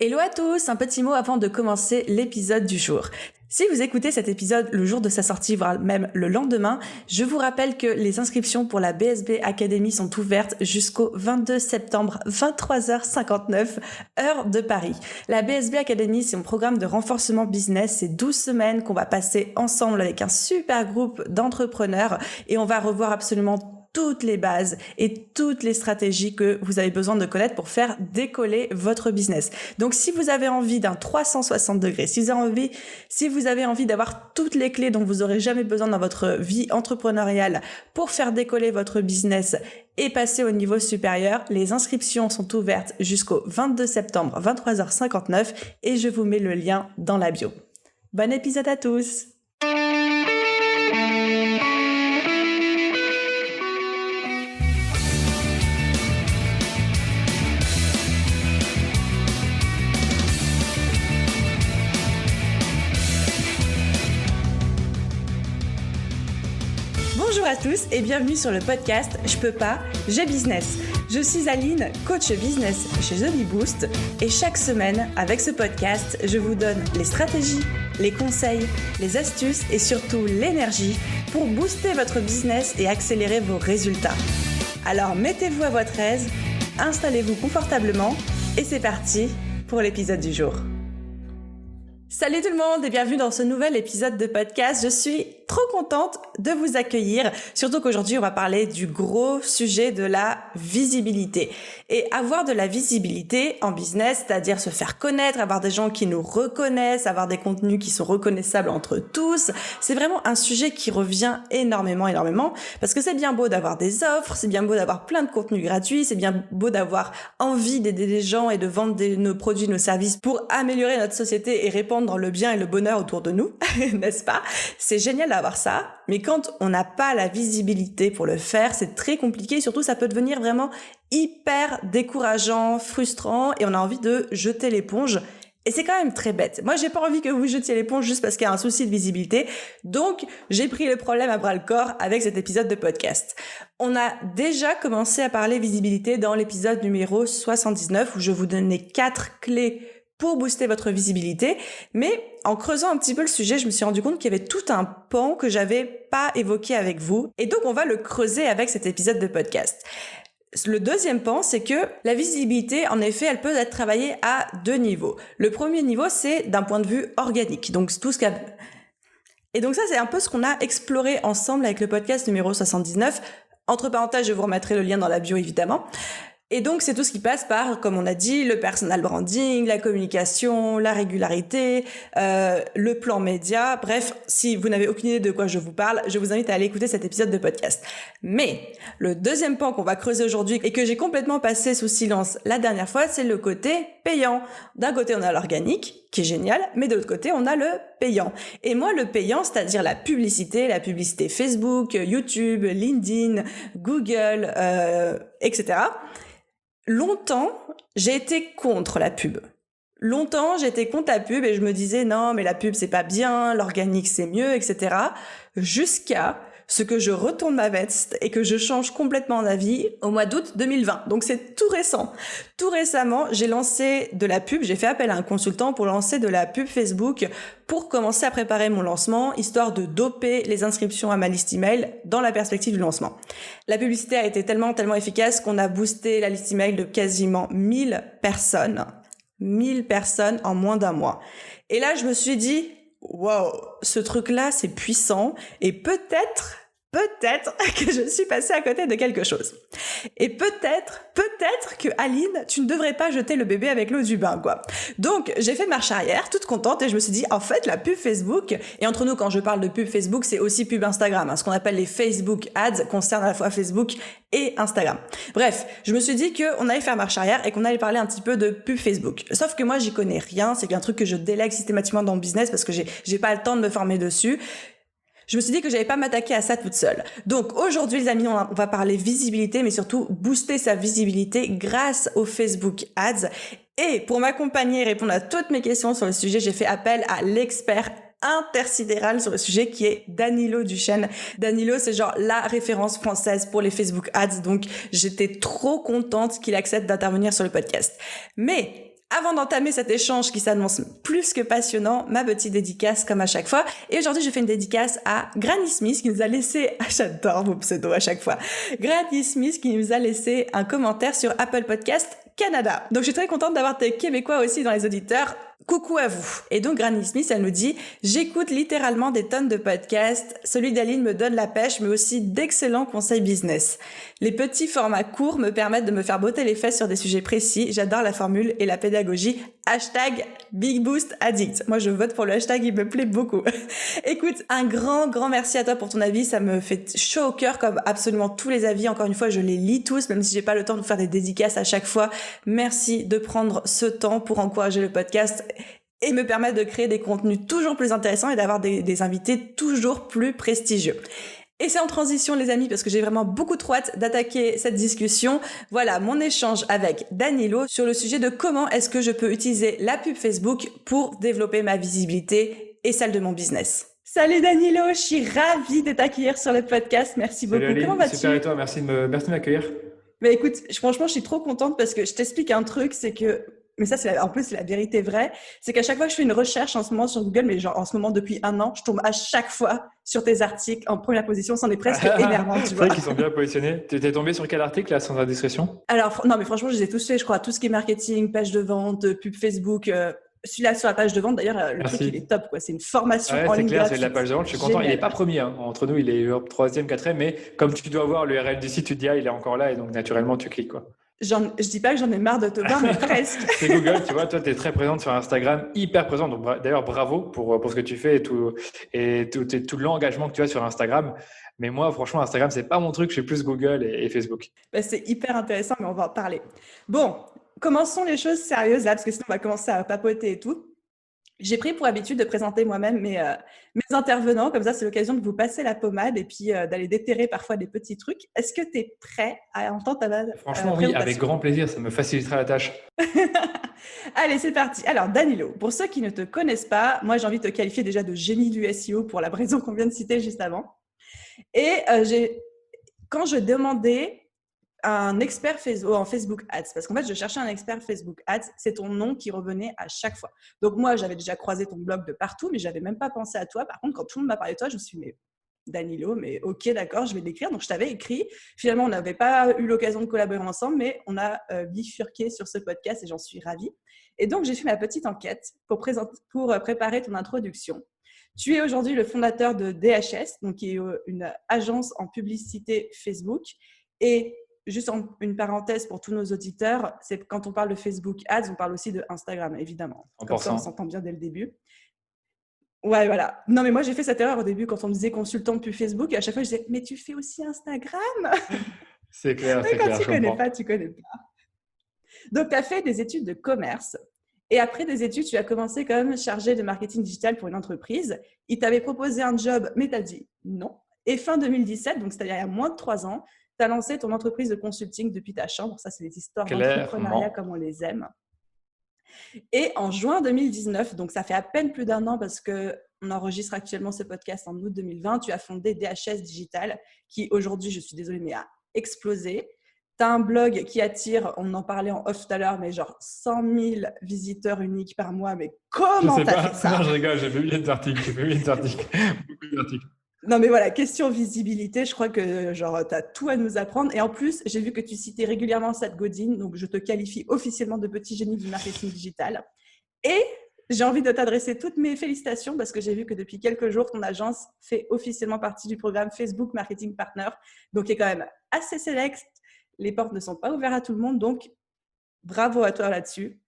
Hello à tous, un petit mot avant de commencer l'épisode du jour. Si vous écoutez cet épisode le jour de sa sortie, voire même le lendemain, je vous rappelle que les inscriptions pour la BSB Academy sont ouvertes jusqu'au 22 septembre, 23h59, heure de Paris. La BSB Academy, c'est mon programme de renforcement business. C'est 12 semaines qu'on va passer ensemble avec un super groupe d'entrepreneurs et on va revoir absolument toutes les bases et toutes les stratégies que vous avez besoin de connaître pour faire décoller votre business. Donc, si vous avez envie d'un 360 degrés, si vous avez envie d'avoir toutes les clés dont vous aurez jamais besoin dans votre vie entrepreneuriale pour faire décoller votre business et passer au niveau supérieur, les inscriptions sont ouvertes jusqu'au 22 septembre, 23h59 et je vous mets le lien dans la bio. Bon épisode à tous! Bonjour à tous et bienvenue sur le podcast Je peux pas, j'ai business. Je suis Aline, coach business chez The Bee Boost et chaque semaine, avec ce podcast, je vous donne les stratégies, les conseils, les astuces et surtout l'énergie pour booster votre business et accélérer vos résultats. Alors mettez-vous à votre aise, installez-vous confortablement et c'est parti pour l'épisode du jour. Salut tout le monde et bienvenue dans ce nouvel épisode de podcast. Je suis trop contente de vous accueillir, surtout qu'aujourd'hui on va parler du gros sujet de la visibilité. Et avoir de la visibilité en business, c'est-à-dire se faire connaître, avoir des gens qui nous reconnaissent, avoir des contenus qui sont reconnaissables entre tous, c'est vraiment un sujet qui revient énormément, parce que c'est bien beau d'avoir des offres, c'est bien beau d'avoir plein de contenus gratuits, c'est bien beau d'avoir envie d'aider des gens et de vendre nos produits, nos services pour améliorer notre société et répandre le bien et le bonheur autour de nous, n'est-ce pas? C'est génial d'avoir ça, mais quand on n'a pas la visibilité pour le faire, c'est très compliqué, surtout ça peut devenir vraiment hyper décourageant, frustrant et on a envie de jeter l'éponge. Et c'est quand même très bête. Moi, j'ai pas envie que vous jetiez l'éponge juste parce qu'il y a un souci de visibilité. Donc, j'ai pris le problème à bras le corps avec cet épisode de podcast. On a déjà commencé à parler visibilité dans l'épisode numéro 79 où je vous donnais 4 clés pour booster votre visibilité. Mais en creusant un petit peu le sujet, je me suis rendu compte qu'il y avait tout un pan que j'avais pas évoqué avec vous. Et donc, on va le creuser avec cet épisode de podcast. Le deuxième pan, c'est que la visibilité, en effet, elle peut être travaillée à 2 niveaux. Le premier niveau, c'est d'un point de vue organique. Donc, tout ce Et donc ça, c'est un peu ce qu'on a exploré ensemble avec le podcast numéro 79. Entre parenthèses, je vous remettrai le lien dans la bio, évidemment. Et donc, c'est tout ce qui passe par, comme on a dit, le personal branding, la communication, la régularité, le plan média. Bref, si vous n'avez aucune idée de quoi je vous parle, je vous invite à aller écouter cet épisode de podcast. Mais le deuxième pan qu'on va creuser aujourd'hui et que j'ai complètement passé sous silence la dernière fois, c'est le côté payant. D'un côté, on a l'organique, qui est génial, mais de l'autre côté, on a le payant. Et moi, le payant, c'est-à-dire la publicité Facebook, YouTube, LinkedIn, Google, etc., longtemps, j'ai été contre la pub. Longtemps, j'étais contre la pub et je me disais non, mais la pub c'est pas bien, l'organique c'est mieux, etc. Jusqu'à ce que je retourne ma veste et que je change complètement d'avis au mois d'août 2020. Donc c'est tout récent. Tout récemment, j'ai lancé de la pub, j'ai fait appel à un consultant pour lancer de la pub Facebook pour commencer à préparer mon lancement, histoire de doper les inscriptions à ma liste email dans la perspective du lancement. La publicité a été tellement efficace qu'on a boosté la liste email de quasiment 1000 personnes. 1000 personnes en moins d'un mois. Et là, je me suis dit, wow, ce truc-là, c'est puissant et peut-être que je suis passée à côté de quelque chose. Et peut-être que Aline, tu ne devrais pas jeter le bébé avec l'eau du bain, quoi. Donc, j'ai fait marche arrière, toute contente, et je me suis dit, en fait, la pub Facebook, et entre nous, quand je parle de pub Facebook, c'est aussi pub Instagram, hein, ce qu'on appelle les Facebook Ads concerne à la fois Facebook et Instagram. Bref, je me suis dit qu'on allait faire marche arrière et qu'on allait parler un petit peu de pub Facebook. Sauf que moi, j'y connais rien, c'est un truc que je délègue systématiquement dans le business parce que j'ai pas le temps de me former dessus. Je me suis dit que j'allais pas m'attaquer à ça toute seule. Donc aujourd'hui les amis, on va parler visibilité, mais surtout booster sa visibilité grâce aux Facebook Ads. Et pour m'accompagner et répondre à toutes mes questions sur le sujet, j'ai fait appel à l'expert intersidéral sur le sujet qui est Danilo Duchesne. Danilo, c'est genre la référence française pour les Facebook Ads, donc j'étais trop contente qu'il accepte d'intervenir sur le podcast. Mais Avant d'entamer cet échange qui s'annonce plus que passionnant, ma petite dédicace comme à chaque fois. Et aujourd'hui, je fais une dédicace à Granny Smith qui nous a laissé, j'adore vos pseudos à chaque fois, Granny Smith qui nous a laissé un commentaire sur Apple Podcast Canada. Donc je suis très contente d'avoir des Québécois aussi dans les auditeurs. Coucou à vous. Et donc Granny Smith, elle nous dit « J'écoute littéralement des tonnes de podcasts. Celui d'Aline me donne la pêche, mais aussi d'excellents conseils business. Les petits formats courts me permettent de me faire botter les fesses sur des sujets précis. J'adore la formule et la pédagogie. Hashtag Big Boost Addict. » Moi, je vote pour le hashtag, il me plaît beaucoup. Écoute, un grand merci à toi pour ton avis. Ça me fait chaud au cœur comme absolument tous les avis. Encore une fois, je les lis tous, même si j'ai pas le temps de vous faire des dédicaces à chaque fois. Merci de prendre ce temps pour encourager le podcast et me permettre de créer des contenus toujours plus intéressants et d'avoir des invités toujours plus prestigieux. Et c'est en transition, les amis, parce que j'ai vraiment beaucoup trop hâte d'attaquer cette discussion. Voilà mon échange avec Danilo sur le sujet de comment est-ce que je peux utiliser la pub Facebook pour développer ma visibilité et celle de mon business. Salut Danilo, je suis ravie de t'accueillir sur le podcast. Merci beaucoup. Salut Aline, comment vas-tu? super et toi, merci de m'accueillir. Mais écoute, franchement, je suis trop contente parce que je t'explique un truc, c'est que, mais ça, en plus, c'est la vérité vraie, c'est qu'à chaque fois que je fais une recherche en ce moment sur Google, mais genre en ce moment depuis 1 an, je tombe à chaque fois sur tes articles en première position, c'en est presque énervant, tu C'est vois. vrai qu'ils sont bien positionnés. Tu étais tombé sur quel article là, sans indiscrétion? Alors, non, mais franchement, je les ai tous faits, je crois, tout ce qui est marketing, page de vente, pub Facebook, celui-là sur la page de vente, d'ailleurs, le Merci. truc, il est top, quoi. C'est une formation Ouais, en c'est ligne clair, gratuite. c'est de la page de vente. Je suis content. Génial. Il n'est pas premier. Hein. Entre nous, il est 3e, 4e. Mais comme tu dois voir l'URL du site, tu te dis, ah, il est encore là. Et donc, naturellement, tu cliques, quoi. Je dis pas que j'en ai marre de te voir, mais presque. C'est Google, tu vois. Toi, tu es très présente sur Instagram, hyper présente. Donc, d'ailleurs, bravo pour ce que tu fais et tout l'engagement que tu as sur Instagram. Mais moi, franchement, Instagram, c'est pas mon truc. Je suis plus Google et Facebook. Ben, c'est hyper intéressant, mais on va en parler. Bon, commençons les choses sérieuses là, parce que sinon on va commencer à papoter et tout. J'ai pris pour habitude de présenter moi-même mes intervenants, comme ça c'est l'occasion de vous passer la pommade et puis d'aller déterrer parfois des petits trucs. Est-ce que tu es prêt à entendre ta Franchement, oui, avec grand plaisir. Ça me facilitera la tâche. Allez, c'est parti. Alors, Danilo, pour ceux qui ne te connaissent pas, moi j'ai envie de te qualifier déjà de génie du SEO pour la raison qu'on vient de citer juste avant. Et quand je demandais un expert en Facebook Ads, parce qu'en fait, je cherchais un expert Facebook Ads, c'est ton nom qui revenait à chaque fois. Donc moi, j'avais déjà croisé ton blog de partout, mais je n'avais même pas pensé à toi. Par contre, quand tout le monde m'a parlé de toi, je me suis dit, mais Danilo, mais ok, d'accord, je vais l'écrire. Donc je t'avais écrit. Finalement, on n'avait pas eu l'occasion de collaborer ensemble, mais on a bifurqué sur ce podcast et j'en suis ravie. Et donc, j'ai fait ma petite enquête pour préparer ton introduction. Tu es aujourd'hui le fondateur de DHS, donc qui est une agence en publicité Facebook. Et juste une parenthèse pour tous nos auditeurs, c'est que quand on parle de Facebook Ads, on parle aussi de Instagram, évidemment. Comme ça, on s'entend bien dès le début. Ouais, voilà. Non, mais moi, j'ai fait cette erreur au début quand on me disait consultant de pub Facebook. Et à chaque fois, je disais, mais tu fais aussi Instagram? C'est clair, mais c'est quand clair. tu connais pas, tu connais pas. Donc, tu as fait des études de commerce. Et après des études, tu as commencé comme chargé de marketing digital pour une entreprise. Il t'avait proposé un job, mais tu as dit non. Et fin 2017, donc c'est-à-dire il y a moins de 3 ans, tu as lancé ton entreprise de consulting depuis ta chambre. Ça, c'est des histoires d'entrepreneuriat comme on les aime. Et en juin 2019, donc ça fait à peine plus d'1 an parce qu'on enregistre actuellement ce podcast en août 2020, tu as fondé DHS Digital qui aujourd'hui, je suis désolée, mais a explosé. Tu as un blog qui attire, on en parlait en off tout à l'heure, mais genre 100 000 visiteurs uniques par mois. Mais comment tu as fait ça? Non, je rigole, j'ai fait milliers d'articles. Beaucoup d'articles. Non, mais voilà, question visibilité, je crois que genre tu as tout à nous apprendre. Et en plus, j'ai vu que tu citais régulièrement Seth Godin, donc je te qualifie officiellement de petit génie du marketing digital. Et j'ai envie de t'adresser toutes mes félicitations parce que j'ai vu que depuis quelques jours, ton agence fait officiellement partie du programme Facebook Marketing Partner, donc qui est quand même assez select. Les portes ne sont pas ouvertes à tout le monde, donc bravo à toi là-dessus.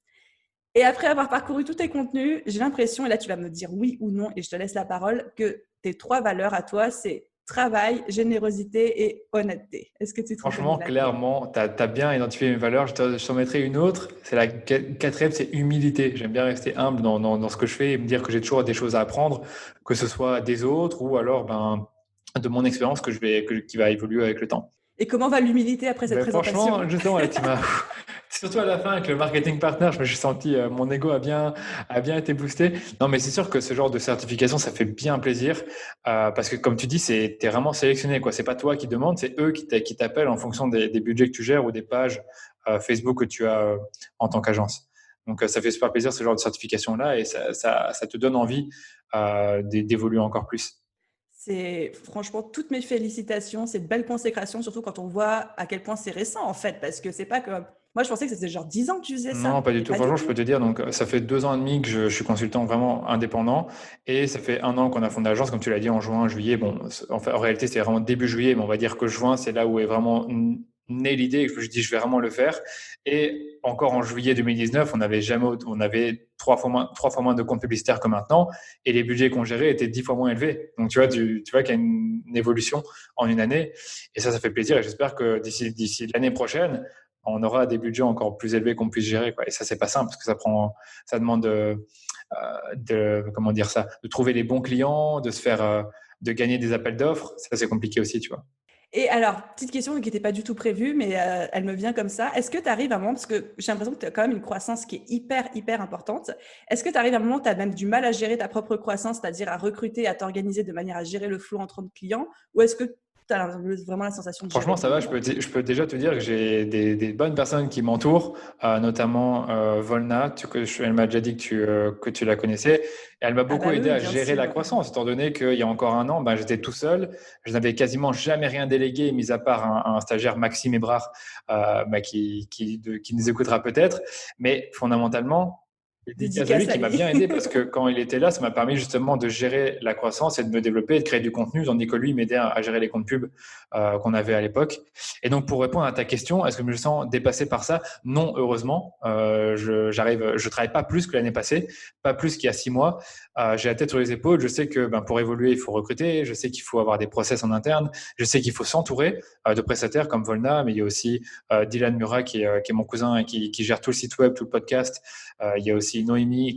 Et après avoir parcouru tous tes contenus, j'ai l'impression, et là tu vas me dire oui ou non, et je te laisse la parole, que tes 3 valeurs à toi, c'est travail, générosité et honnêteté. Est-ce que tu te Franchement, clairement, tu as bien identifié mes valeurs. Je t'en mettrai une autre. C'est la 4e, c'est humilité. J'aime bien rester humble dans ce que je fais et me dire que j'ai toujours des choses à apprendre, que ce soit des autres ou alors de mon expérience qui va évoluer avec le temps. Et comment va l'humilité après cette présentation? Franchement, justement, là, tu m'as... Surtout à la fin avec le marketing partner, je me suis senti, mon ego a bien été boosté. Non, mais c'est sûr que ce genre de certification, ça fait bien plaisir parce que comme tu dis, t'es vraiment sélectionné, quoi. C'est pas toi qui demande, c'est eux qui t'appellent en fonction des budgets que tu gères ou des pages Facebook que tu as en tant qu'agence. Donc, ça fait super plaisir ce genre de certification-là et ça te donne envie d'évoluer encore plus. C'est franchement toutes mes félicitations, c'est une belle consécration, surtout quand on voit à quel point c'est récent en fait, parce que c'est pas comme… Moi, je pensais que c'était genre 10 ans que tu faisais Non, ça, pas du mais tout. pas du Franchement, je peux tout. te dire, donc ça fait 2 ans et demi que je suis consultant vraiment indépendant et ça fait 1 an qu'on a fondé l'agence, comme tu l'as dit, en juin, juillet. Bon, en réalité, c'est vraiment début juillet, mais on va dire que juin, c'est là où est vraiment née l'idée et que je dis, je vais vraiment le faire. Et encore en juillet 2019, on avait trois fois moins de comptes publicitaires que maintenant et les budgets qu'on gérait étaient 10 fois moins élevés. Donc, tu vois qu'il y a une évolution en une année et ça fait plaisir et j'espère que d'ici l'année prochaine, on aura des budgets encore plus élevés qu'on puisse gérer, quoi. Et ça, c'est pas simple parce que ça demande comment dire ça, de trouver les bons clients, de gagner des appels d'offres. Ça, c'est compliqué aussi, tu vois. Et alors, petite question qui n'était pas du tout prévue, mais elle me vient comme ça. Est-ce que tu arrives à un moment, parce que j'ai l'impression que tu as quand même une croissance qui est hyper, hyper importante, est-ce que tu arrives à un moment où tu as même du mal à gérer ta propre croissance, c'est-à-dire à recruter, à t'organiser de manière à gérer le flou entre clients, ou est-ce que tu as vraiment la sensation de gérer Franchement, ça va. bien? Je peux déjà te dire que j'ai des bonnes personnes qui m'entourent, notamment Volna. Elle m'a déjà dit que tu la connaissais. Et elle m'a Ah beaucoup bah oui, aidé oui, à bien gérer la sûr. croissance, étant donné qu'il y a encore 1 an, ben, j'étais tout seul. Je n'avais quasiment jamais rien délégué, mis à part un stagiaire, Maxime Ebrard, qui nous écoutera peut-être. Mais fondamentalement, dédicace à lui Dédicace à qui m'a lui. bien aidé parce que quand il était là, ça m'a permis justement de gérer la croissance et de me développer et de créer du contenu, tandis que lui m'aidait à gérer les comptes pubs qu'on avait à l'époque. Et donc, pour répondre à ta question, est-ce que je me sens dépassé par ça? Non, heureusement. Je travaille pas plus que l'année passée, pas plus qu'il y a 6 mois. J'ai la tête sur les épaules. Je sais que pour évoluer, il faut recruter. Je sais qu'il faut avoir des process en interne. Je sais qu'il faut s'entourer de prestataires comme Volna, mais il y a aussi Dylan Murat qui est mon cousin et qui gère tout le site web, tout le podcast. Il y a aussi Noémie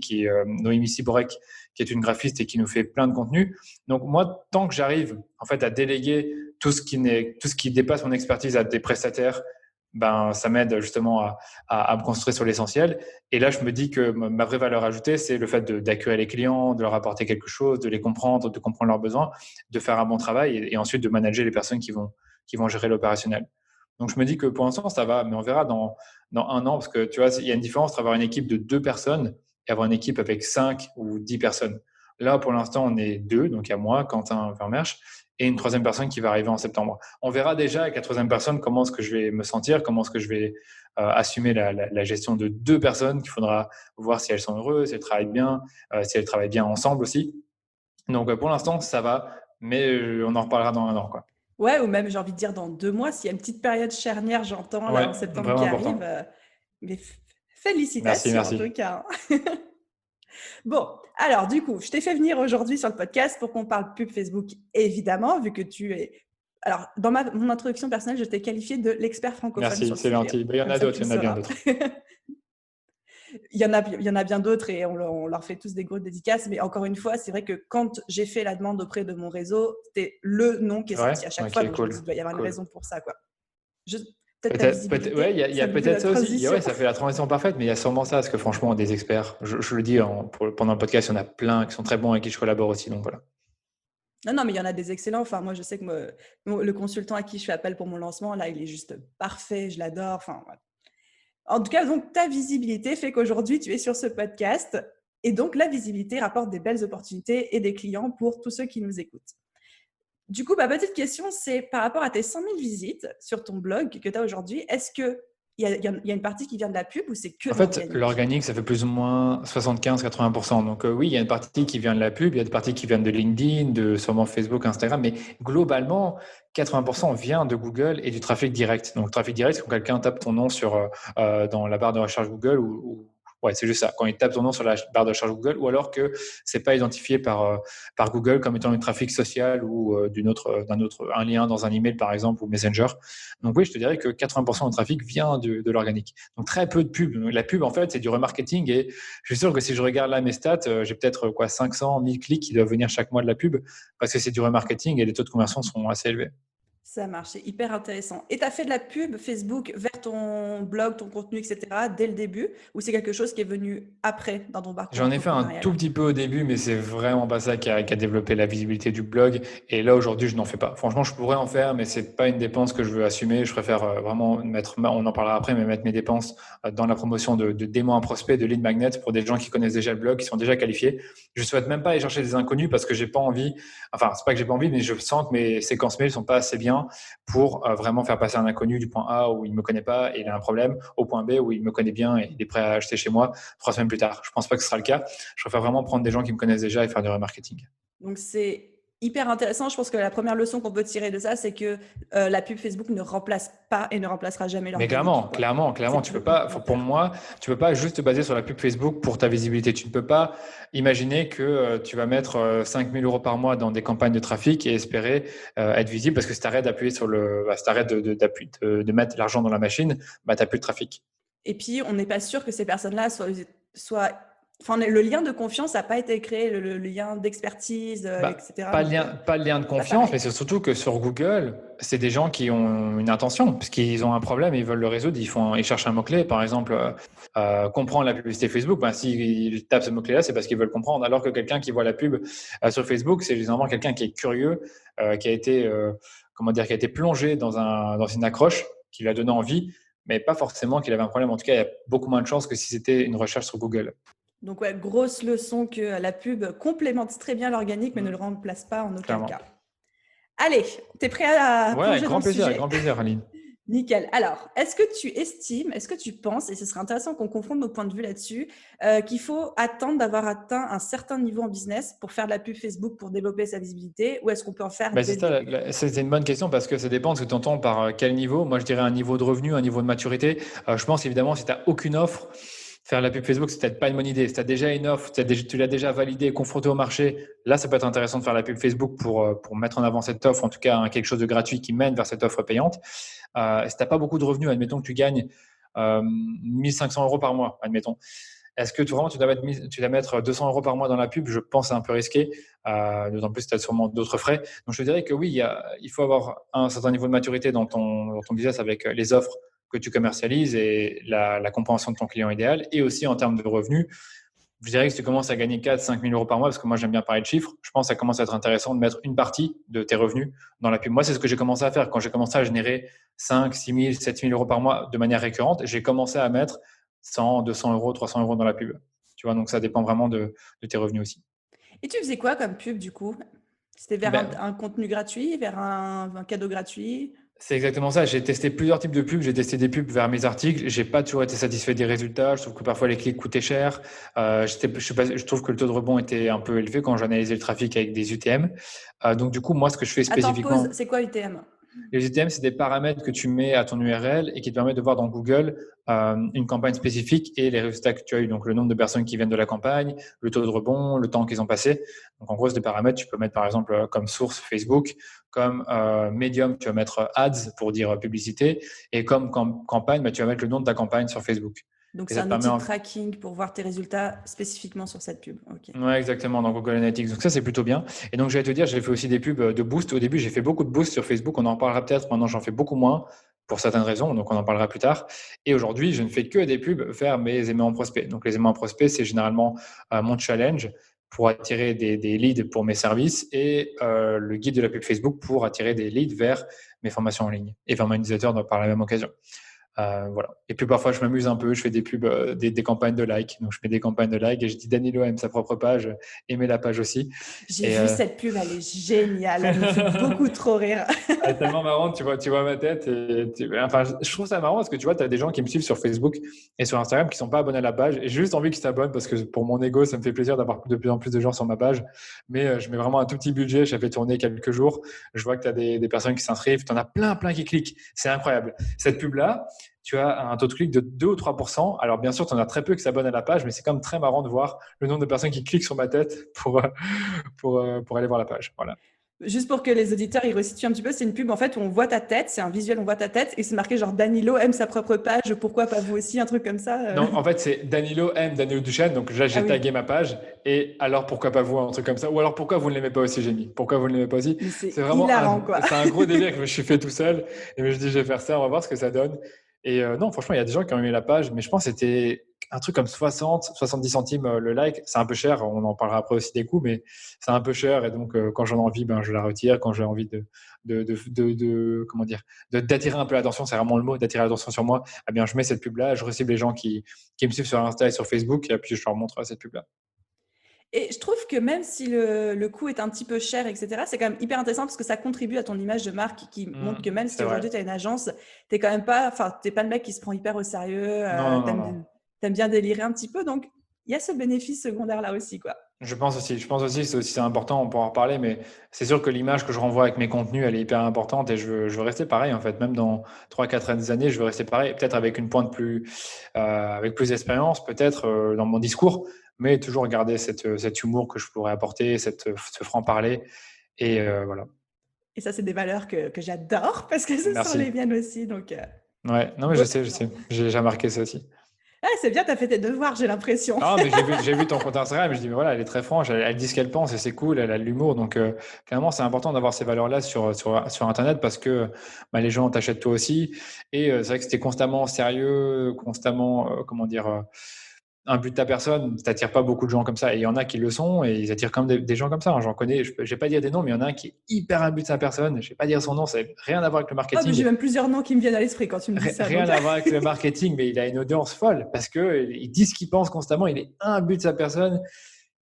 Siborek, qui est une graphiste et qui nous fait plein de contenu. Donc moi, tant que j'arrive en fait à déléguer tout ce qui dépasse mon expertise à des prestataires, ça m'aide justement à me construire sur l'essentiel. Et là, je me dis que ma vraie valeur ajoutée, c'est le fait d'accueillir les clients, de leur apporter quelque chose, de les comprendre, de comprendre leurs besoins, de faire un bon travail et ensuite de manager les personnes qui vont gérer l'opérationnel. Donc, je me dis que pour l'instant, ça va, mais on verra dans 1 an, parce que tu vois, il y a une différence entre avoir une équipe de 2 personnes et avoir une équipe avec 5 ou 10 personnes. Là, pour l'instant, on est 2, donc il y a moi, Quentin Vermersch, et une troisième personne qui va arriver en septembre. On verra déjà avec la troisième personne comment est-ce que je vais me sentir, comment est-ce que je vais assumer la gestion de 2 personnes, qu'il faudra voir si elles sont heureuses, si elles travaillent bien, si elles travaillent bien ensemble aussi. Donc, pour l'instant, ça va, mais on en reparlera dans 1 an, quoi. Ouais, ou même j'ai envie de dire dans 2 mois, s'il y a une petite période charnière, j'entends là Ouais, en septembre vraiment qui arrive. important. Mais Merci, félicitations en tout merci. cas, hein. Bon, alors du coup, je t'ai fait venir aujourd'hui sur le podcast pour qu'on parle pub Facebook, évidemment, vu que tu es… Alors, dans mon introduction personnelle, je t'ai qualifié de l'expert francophone Merci, sur le c'est sujet. gentil. Il y en Comme a ça, d'autres, tu il le y en a bien sauras. d'autres. Il y en a bien d'autres et on leur fait tous des grosses dédicaces. Mais encore une fois, c'est vrai que quand j'ai fait la demande auprès de mon réseau, c'était le nom qui est C'est sorti vrai? à chaque fois. Ok, Donc, je me dis, cool. il doit y avoir une Cool. raison pour ça, quoi. Peut-être ta Ouais, visibilité, il y ça a me fait peut-être la ça aussi. transition. Ouais, ça fait la transition parfaite, mais il y a sûrement ça, parce que franchement, des experts, je le dis pendant le podcast, il y en a plein qui sont très bons et qui je collabore aussi. Donc voilà. Non, non, mais il y en a des excellents. Enfin, moi, je sais que le consultant à qui je fais appel pour mon lancement, là, il est juste parfait. Je l'adore. Enfin, voilà. En tout cas, donc, ta visibilité fait qu'aujourd'hui, tu es sur ce podcast. Et donc, la visibilité rapporte des belles opportunités et des clients pour tous ceux qui nous écoutent. Du coup, ma petite question, c'est par rapport à tes 100 000 visites sur ton blog que tu as aujourd'hui, est-ce qu'il y a une partie qui vient de la pub ou c'est que En de fait, l'organique? l'organique, ça fait plus ou moins 75-80%. Donc oui, il y a une partie qui vient de la pub, il y a des parties qui viennent de LinkedIn, de sûrement Facebook, Instagram, mais globalement, 80% vient de Google et du trafic direct. Donc trafic direct, c'est quand quelqu'un tape ton nom dans la barre de recherche Google ouais, c'est juste ça. Quand il tape ton nom sur la barre de recherche Google, ou alors que c'est pas identifié par Google comme étant du trafic social ou un lien dans un email par exemple ou Messenger. Donc oui, je te dirais que 80% du trafic vient de l'organique. Donc très peu de pub. La pub, en fait, c'est du remarketing et je suis sûr que si je regarde là mes stats, j'ai peut-être 500, 1000 clics qui doivent venir chaque mois de la pub parce que c'est du remarketing et les taux de conversion sont assez élevés. Ça marche, c'est hyper intéressant. Et tu as fait de la pub Facebook vers ton blog, ton contenu, etc. dès le début, ou c'est quelque chose qui est venu après dans ton parcours J'en ai fait un tout entrepreneurial? petit peu au début, mais c'est vraiment pas ça qui a développé la visibilité du blog. Et là, aujourd'hui, je n'en fais pas. Franchement, je pourrais en faire, mais c'est pas une dépense que je veux assumer. Je préfère vraiment mettre, on en parlera après, mais mettre mes dépenses dans la promotion de démos à prospects, de lead magnets pour des gens qui connaissent déjà le blog, qui sont déjà qualifiés. Je souhaite même pas aller chercher des inconnus parce que j'ai pas envie. Enfin, c'est pas que j'ai pas envie, mais je sens que mes séquences mail sont pas assez bien pour vraiment faire passer un inconnu du point A où il me connaît pas et il a un problème au point B où il me connaît bien et il est prêt à acheter chez moi 3 semaines plus tard. Je pense pas que ce sera le cas. Je préfère vraiment prendre des gens qui me connaissent déjà et faire du remarketing. Donc, c'est hyper intéressant. Je pense que la première leçon qu'on peut tirer de ça, c'est que la pub Facebook ne remplace pas et ne remplacera jamais Mais l'organique, clairement, quoi. clairement, C'est clairement, tu peux pas, pour complémentaire. moi, tu peux pas juste te baser sur la pub Facebook pour ta visibilité. Tu ne peux pas imaginer que tu vas mettre 5 000 euros par mois dans des campagnes de trafic et espérer être visible parce que si tu arrêtes d'appuyer sur si tu arrêtes de mettre l'argent dans la machine, bah, tu n'as plus de trafic. Et puis, on n'est pas sûr que ces personnes-là soient... Enfin, le lien de confiance n'a pas été créé, le lien d'expertise, Bah, etc. Donc, pas de lien de c'est pas confiance, pareil. mais c'est surtout que sur Google, c'est des gens qui ont une intention, parce qu'ils ont un problème et ils veulent le résoudre. Ils cherchent un mot-clé, par exemple, comprendre la publicité Facebook. Ben, s'ils tapent ce mot-clé-là, c'est parce qu'ils veulent comprendre. Alors que quelqu'un qui voit la pub sur Facebook, c'est généralement quelqu'un qui est curieux, qui a été, comment dire, qui a été plongé dans une accroche qui lui a donné envie, mais pas forcément qu'il avait un problème. En tout cas, il y a beaucoup moins de chances que si c'était une recherche sur Google. Donc, ouais, grosse leçon que la pub complémente très bien l'organique, mais ne le remplace pas en aucun Clairement. cas. Allez, tu es prêt à Ouais, plonger dans le avec sujet? grand plaisir, Aline. Nickel. Alors, est-ce que tu penses, et ce serait intéressant qu'on confronte nos points de vue là-dessus, qu'il faut attendre d'avoir atteint un certain niveau en business pour faire de la pub Facebook pour développer sa visibilité, ou est-ce qu'on peut en faire Ben dès c'est le ça, début? c'est une bonne question parce que ça dépend de ce que tu entends par quel niveau. Moi, je dirais un niveau de revenu, un niveau de maturité. Je pense évidemment, si tu n'as aucune offre, faire la pub Facebook, c'est peut-être pas une bonne idée. Si tu as déjà une offre, tu l'as déjà validée, confrontée au marché, là, ça peut être intéressant de faire la pub Facebook pour mettre en avant cette offre, en tout cas quelque chose de gratuit qui mène vers cette offre payante. Si tu n'as pas beaucoup de revenus, admettons que tu gagnes 1500 euros par mois, admettons. Est-ce que vraiment tu dois mettre 200 euros par mois dans la pub? Je pense que c'est un peu risqué, d'autant plus que tu as sûrement d'autres frais. Donc je dirais que oui, il faut avoir un certain niveau de maturité dans ton business avec les offres que tu commercialises et la compréhension de ton client idéal. Et aussi en termes de revenus, je dirais que si tu commences à gagner 4-5 000 euros par mois, parce que moi j'aime bien parler de chiffres, je pense que ça commence à être intéressant de mettre une partie de tes revenus dans la pub. Moi, c'est ce que j'ai commencé à faire. Quand j'ai commencé à générer 5, 6 000, 7 000 euros par mois de manière récurrente, j'ai commencé à mettre 100, 200 euros, 300 euros dans la pub. Tu vois, donc ça dépend vraiment de tes revenus aussi. Et tu faisais quoi comme pub du coup? C'était vers Ben, un contenu gratuit, vers un cadeau gratuit? c'est exactement ça. J'ai testé plusieurs types de pubs. J'ai testé des pubs vers mes articles. J'ai pas toujours été satisfait des résultats. Je trouve que parfois les clics coûtaient cher. Je trouve que le taux de rebond était un peu élevé quand j'analysais le trafic avec des UTM. Donc du coup, moi, ce que je fais Attends, pause, spécifiquement, c'est quoi UTM? les UTM, c'est des paramètres que tu mets à ton URL et qui te permettent de voir dans Google une campagne spécifique et les résultats que tu as eu. Donc, le nombre de personnes qui viennent de la campagne, le taux de rebond, le temps qu'ils ont passé. Donc, en gros, c'est des paramètres. Tu peux mettre, par exemple, comme source Facebook, comme médium, tu vas mettre ads pour dire publicité. Et comme campagne, bah, tu vas mettre le nom de ta campagne sur Facebook. Donc, Et c'est ça te un permet outil de tracking pour voir tes résultats spécifiquement sur cette pub. Ok. Ouais, exactement, dans Google Analytics. Donc ça, c'est plutôt bien. Et donc, je vais te dire, j'ai fait aussi des pubs de boost. Au début, j'ai fait beaucoup de boost sur Facebook. On en parlera peut-être. Maintenant, j'en fais beaucoup moins pour certaines raisons. Donc, on en parlera plus tard. Et aujourd'hui, je ne fais que des pubs vers mes aimants prospects. Donc, les aimants prospects, c'est généralement mon challenge pour attirer des leads pour mes services et le guide de la pub Facebook pour attirer des leads vers mes formations en ligne et vers mon utilisateur par la même occasion. Voilà. Et puis parfois, je m'amuse un peu, je fais des pubs, des campagnes de like. Donc, je mets des campagnes de like et je dis Danilo aime sa propre page, aimez la page aussi. J'ai Et vu cette pub, elle est géniale, elle me fait beaucoup trop rire. elle est tellement marrante, tu vois ma tête. Enfin, je trouve ça marrant parce que tu vois, tu as des gens qui me suivent sur Facebook et sur Instagram qui sont pas abonnés à la page. Et j'ai juste envie qu'ils s'abonnent parce que pour mon ego, ça me fait plaisir d'avoir de plus en plus de gens sur ma page. Mais je mets vraiment un tout petit budget, je la fais tourner quelques jours. Je vois que tu as des personnes qui s'inscrivent, tu en as plein, plein qui cliquent. C'est incroyable. Cette pub-là, tu as un taux de clic de 2 ou 3%. Alors, bien sûr, tu en as très peu qui s'abonnent à la page, mais c'est quand même très marrant de voir le nombre de personnes qui cliquent sur ma tête pour aller voir la page. Voilà. Juste pour que les auditeurs ils resituent un petit peu, c'est une pub en fait où on voit ta tête, c'est un visuel, on voit ta tête et c'est marqué genre Danilo aime sa propre page, pourquoi pas vous aussi, un truc comme ça. Non, en fait, c'est Danilo M, Danilo Duchesne. Donc là, Ah j'ai oui, tagué ma page. Et alors, pourquoi pas vous, un truc comme ça? Ou alors, pourquoi vous ne l'aimez pas aussi, j'ai mis? Pourquoi vous ne l'aimez pas aussi? mais C'est c'est vraiment hilarant quoi. c'est un gros délire que je me suis fait tout seul. Et je me suis dit, je vais faire ça, on va voir ce que ça donne. Et non, franchement, il y a des gens qui ont aimé la page, mais je pense que c'était un truc comme 60, 70 centimes le like. C'est un peu cher. On en parlera après aussi des coûts, mais c'est un peu cher. Et donc, quand j'en ai envie, ben, je la retire. Quand j'ai envie comment dire, d'attirer un peu l'attention, c'est vraiment le mot, d'attirer l'attention sur moi, eh bien, je mets cette pub-là, je recible les gens qui me suivent sur Insta et sur Facebook, et puis je leur montre cette pub-là. Et je trouve que même si le coût est un petit peu cher, etc., c'est quand même hyper intéressant parce que ça contribue à ton image de marque qui montre que même si C'est vrai. aujourd'hui tu as une agence, t'es quand même pas, enfin, t'es pas le mec qui se prend hyper au sérieux, Non, non, non, non. t'aimes bien délirer un petit peu, donc il y a ce bénéfice secondaire là aussi, quoi. Je pense aussi que c'est important, on pourra en reparler, mais c'est sûr que l'image que je renvoie avec mes contenus, elle est hyper importante et je veux rester pareil en fait. Même dans 3-4 années, je veux rester pareil, peut-être avec une pointe avec plus d'expérience, peut-être dans mon discours, mais toujours garder cet humour que je pourrais apporter, ce franc-parler. Et voilà. Et ça, c'est des valeurs que j'adore parce que ce sont Merci. les miennes aussi, donc Ouais, non, mais beau je talent. sais. J'ai déjà marqué ça aussi. Ah, c'est bien, t'as fait tes devoirs, j'ai l'impression. Ah, mais j'ai vu ton compte Instagram, je dis, mais voilà, elle est très franche, elle dit ce qu'elle pense et c'est cool, elle a de l'humour. Donc, clairement, c'est important d'avoir ces valeurs-là sur Internet parce que bah, les gens t'achètent toi aussi. Et c'est vrai que c'était constamment sérieux, constamment, comment dire, un but de ta personne, t'attires pas beaucoup de gens comme ça. Et il y en a qui le sont et ils attirent quand même des gens comme ça, hein. J'en connais, je vais pas dire des noms, mais il y en a un qui est hyper imbu de sa personne. Je vais pas dire son nom, ça n'a rien à voir avec le Oh, mais j'ai marketing. même plusieurs noms qui me viennent à l'esprit quand tu me dis ça, Rien donc à voir avec le marketing, mais il a une audience folle parce que il dit ce qu'il pense constamment. Il est imbu de sa personne.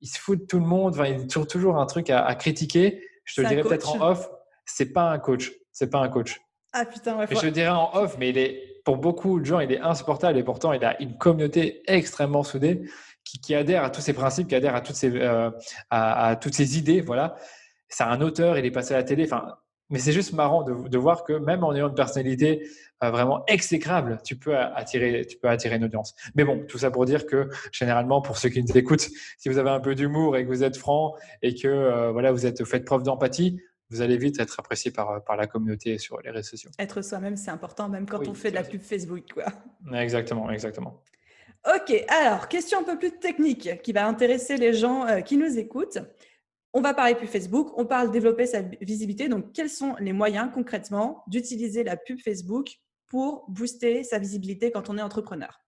Il se fout de tout le monde. Enfin, il a toujours un truc à critiquer. Je te c'est le un dirai peut-être coach. en off. C'est pas un coach. C'est pas un coach. Ah putain, ouais, Et je te le dirai en off, mais pour beaucoup de gens, il est insupportable et pourtant, il a une communauté extrêmement soudée qui adhère à tous ses principes, qui adhère à toutes ses idées. Voilà. C'est un auteur, il est passé à la télé. Enfin, mais c'est juste marrant de voir que même en ayant une personnalité vraiment exécrable, tu peux attirer une audience. Mais bon, tout ça pour dire que généralement, pour ceux qui nous écoutent, si vous avez un peu d'humour et que vous êtes franc et que voilà, faites preuve d'empathie, vous allez vite être apprécié par la communauté sur les réseaux sociaux. être soi-même, c'est important, même quand on Oui, fait de tout la à fait. pub Facebook, quoi. Exactement, exactement. Ok, alors, question un peu plus technique qui va intéresser les gens qui nous écoutent. On va parler pub Facebook, on parle développer sa visibilité. Donc, quels sont les moyens concrètement d'utiliser la pub Facebook pour booster sa visibilité quand on est entrepreneur?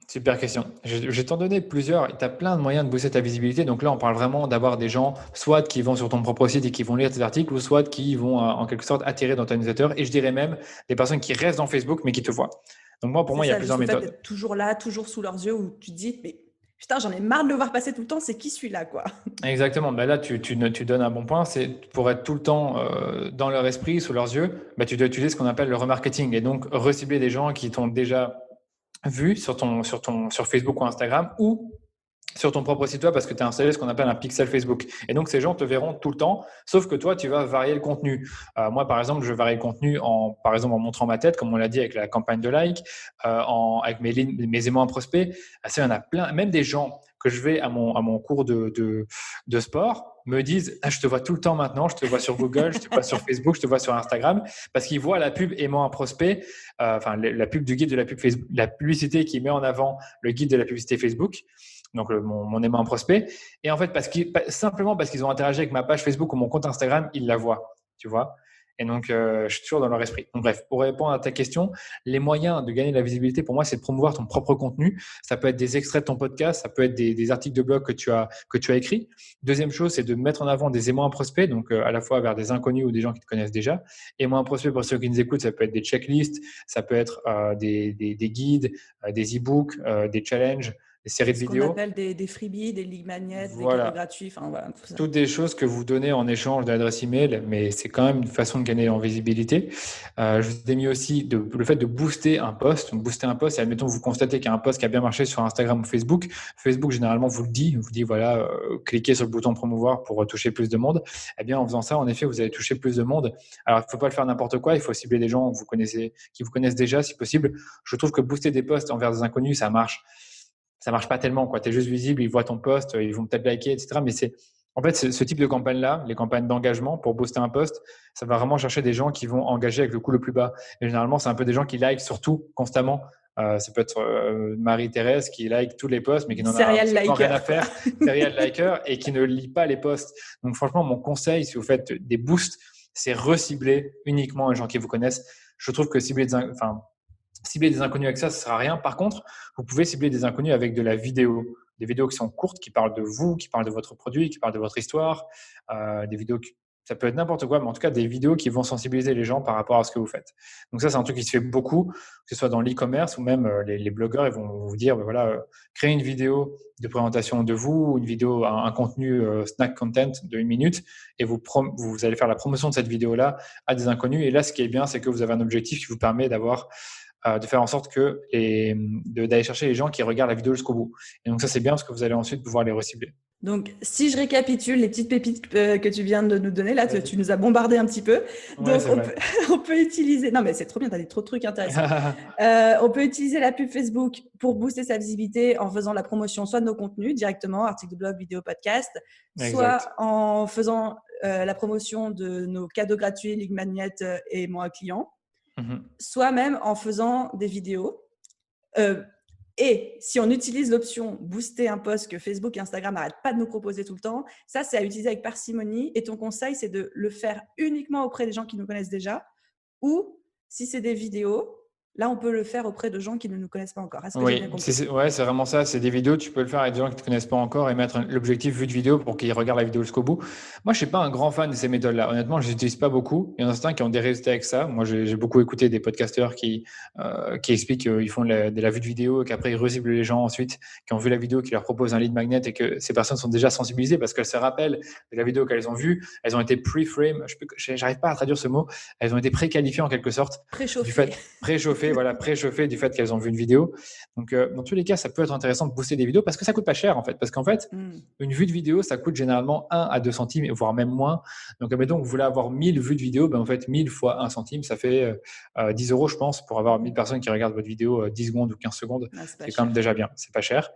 Super question. Je vais t'en donner plusieurs. Tu as plein de moyens de booster ta visibilité. Donc là, on parle vraiment d'avoir des gens, soit qui vont sur ton propre site et qui vont lire tes articles, ou soit qui vont en quelque sorte attirer dans ta newsletter. Et je dirais même des personnes qui restent dans Facebook mais qui te voient. Donc moi, pour C'est moi, il y a ça, plusieurs juste le fait méthodes. d'être toujours là, toujours sous leurs yeux, où tu te dis, mais putain, j'en ai marre de le voir passer tout le temps, c'est qui celui-là, quoi? Exactement. Ben là, tu donnes un bon point. C'est pour être tout le temps dans leur esprit, sous leurs yeux, ben, tu dois utiliser ce qu'on appelle le remarketing et donc recibler des gens qui t'ont déjà vu sur Facebook ou Instagram ou sur ton propre site web parce que tu as installé ce qu'on appelle un pixel Facebook. Et donc, ces gens te verront tout le temps, sauf que toi, tu vas varier le contenu. Moi, par exemple, je varie le contenu par exemple, en montrant ma tête, comme on l'a dit avec la campagne de like, avec mes aimants à prospects. Ça, il y en a plein. Même des gens que je vais à mon cours de sport me disent ah, je te vois tout le temps maintenant, je te vois sur Google, je te vois sur Facebook, je te vois sur Instagram, parce qu'ils voient la pub aimant un prospect, enfin la pub du guide de la pub Facebook, la publicité qui met en avant le guide de la publicité Facebook, donc mon aimant prospect. Et en fait, simplement parce qu'ils ont interagi avec ma page Facebook ou mon compte Instagram, ils la voient, tu vois. Et donc, je suis toujours dans leur esprit. Donc, bref, pour répondre à ta question, les moyens de gagner de la visibilité, pour moi, c'est de promouvoir ton propre contenu. Ça peut être des extraits de ton podcast, ça peut être des articles de blog que tu as écrits. Deuxième chose, c'est de mettre en avant des aimants à prospects, donc à la fois vers des inconnus ou des gens qui te connaissent déjà. Aimants à prospects, pour ceux qui nous écoutent, ça peut être des checklists, ça peut être des guides, des e-books, des challenges, des séries de Ce qu'on vidéos. appelle des freebies, des leads magnets, des cadeaux Voilà. gratuits, enfin voilà, tout ça. Toutes des choses que vous donnez en échange d'adresse email, mais c'est quand même une façon de gagner en visibilité. Je vous ai mis aussi le fait de booster un post. Booster un post, et admettons, vous constatez qu'il y a un post qui a bien marché sur Instagram ou Facebook. Facebook, généralement, vous dit, voilà, cliquez sur le bouton promouvoir pour toucher plus de monde. Eh bien, en faisant ça, en effet, vous allez toucher plus de monde. Alors, il ne faut pas le faire n'importe quoi. Il faut cibler des gens que qui vous connaissent déjà, si possible. Je trouve que booster des posts envers des inconnus, ça marche pas tellement, quoi. Tu es juste visible, ils voient ton post, ils vont peut-être liker, etc. Mais En fait, ce type de campagne-là, les campagnes d'engagement pour booster un post, ça va vraiment chercher des gens qui vont engager avec le coût le plus bas. Et généralement, c'est un peu des gens qui like surtout constamment. Ça peut être Marie-Thérèse qui like tous les posts, mais qui n'en a Serial absolument rien liker, à faire, serial liker, et qui ne lit pas les posts. Donc franchement, mon conseil, si vous faites des boosts, c'est recibler uniquement les gens qui vous connaissent. Je trouve que cibler des inconnus avec ça, ne sert à rien. Par contre, vous pouvez cibler des inconnus avec de la vidéo. Des vidéos qui sont courtes, qui parlent de vous, qui parlent de votre produit, qui parlent de votre histoire. Des vidéos ça peut être n'importe quoi, mais en tout cas des vidéos qui vont sensibiliser les gens par rapport à ce que vous faites. Donc ça, c'est un truc qui se fait beaucoup, que ce soit dans l'e-commerce ou même les blogueurs, ils vont vous dire, créez une vidéo de présentation de vous, une vidéo, un contenu snack content de 1 minute, et vous allez faire la promotion de cette vidéo-là à des inconnus. Et là, ce qui est bien, c'est que vous avez un objectif qui vous permet de faire en sorte d'aller chercher les gens qui regardent la vidéo jusqu'au bout. Et donc ça, c'est bien parce que vous allez ensuite pouvoir les recibler. Donc, si je récapitule les petites pépites que tu viens de nous donner, là, tu nous as bombardé un petit peu. Donc, on peut utiliser… Non, mais c'est trop bien, tu as dit trop de trucs intéressants. On peut utiliser la pub Facebook pour booster sa visibilité en faisant la promotion soit de nos contenus directement, articles de blog, vidéo, podcast, soit en faisant la promotion de nos cadeaux gratuits, Lead Magnet et Moi Client, soit même en faisant des vidéos. Et si on utilise l'option booster un post que Facebook et Instagram n'arrêtent pas de nous proposer tout le temps, ça, c'est à utiliser avec parcimonie. Et ton conseil, c'est de le faire uniquement auprès des gens qui nous connaissent déjà. Ou si c'est des vidéos, là, on peut le faire auprès de gens qui ne nous connaissent pas encore. Est-ce que j'ai bien compris ? c'est vraiment ça. C'est des vidéos, tu peux le faire avec des gens qui ne te connaissent pas encore et mettre l'objectif vue de vidéo pour qu'ils regardent la vidéo jusqu'au bout. Moi, je ne suis pas un grand fan de ces méthodes-là. Honnêtement, je ne les utilise pas beaucoup. Il y en a certains qui ont des résultats avec ça. Moi, j'ai beaucoup écouté des podcasteurs qui expliquent qu'ils font de la vue de vidéo et qu'après, ils reciblent les gens ensuite qui ont vu la vidéo, qui leur proposent un lead magnet et que ces personnes sont déjà sensibilisées parce qu'elles se rappellent de la vidéo qu'elles ont vue. Elles ont été pre-frame. Je n'arrive pas à traduire ce mot. Elles ont été préqualifiées en quelque sorte. Préchauffées du fait qu'elles ont vu une vidéo. Donc, dans tous les cas, ça peut être intéressant de booster des vidéos parce que ça coûte pas cher en fait. Parce qu'en fait, une vue de vidéo, ça coûte généralement 1 à 2 centimes, voire même moins. Donc, admettons que vous voulez avoir 1000 vues de vidéo, en fait, 1000 fois 1 centime, ça fait 10 euros, je pense, pour avoir 1000 personnes qui regardent votre vidéo 10 secondes ou 15 secondes. C'est quand même déjà bien. C'est pas cher.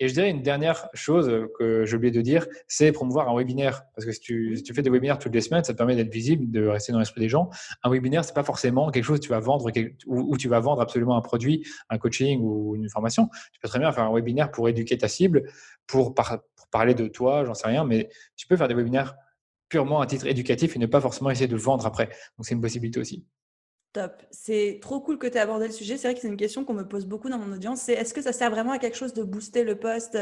Et je dirais une dernière chose que j'ai oublié de dire, c'est promouvoir un webinaire. Parce que si tu fais des webinaires toutes les semaines, ça te permet d'être visible, de rester dans l'esprit des gens. Un webinaire, c'est pas forcément quelque chose que tu vas vendre ou tu vas vendre absolument un produit, un coaching ou une formation. Tu peux très bien faire un webinaire pour éduquer ta cible, pour parler de toi, j'en sais rien, mais tu peux faire des webinaires purement à titre éducatif et ne pas forcément essayer de le vendre après. Donc, c'est une possibilité aussi. Top. C'est trop cool que tu aies abordé le sujet. C'est vrai que c'est une question qu'on me pose beaucoup dans mon audience. C'est est-ce que ça sert vraiment à quelque chose de booster le post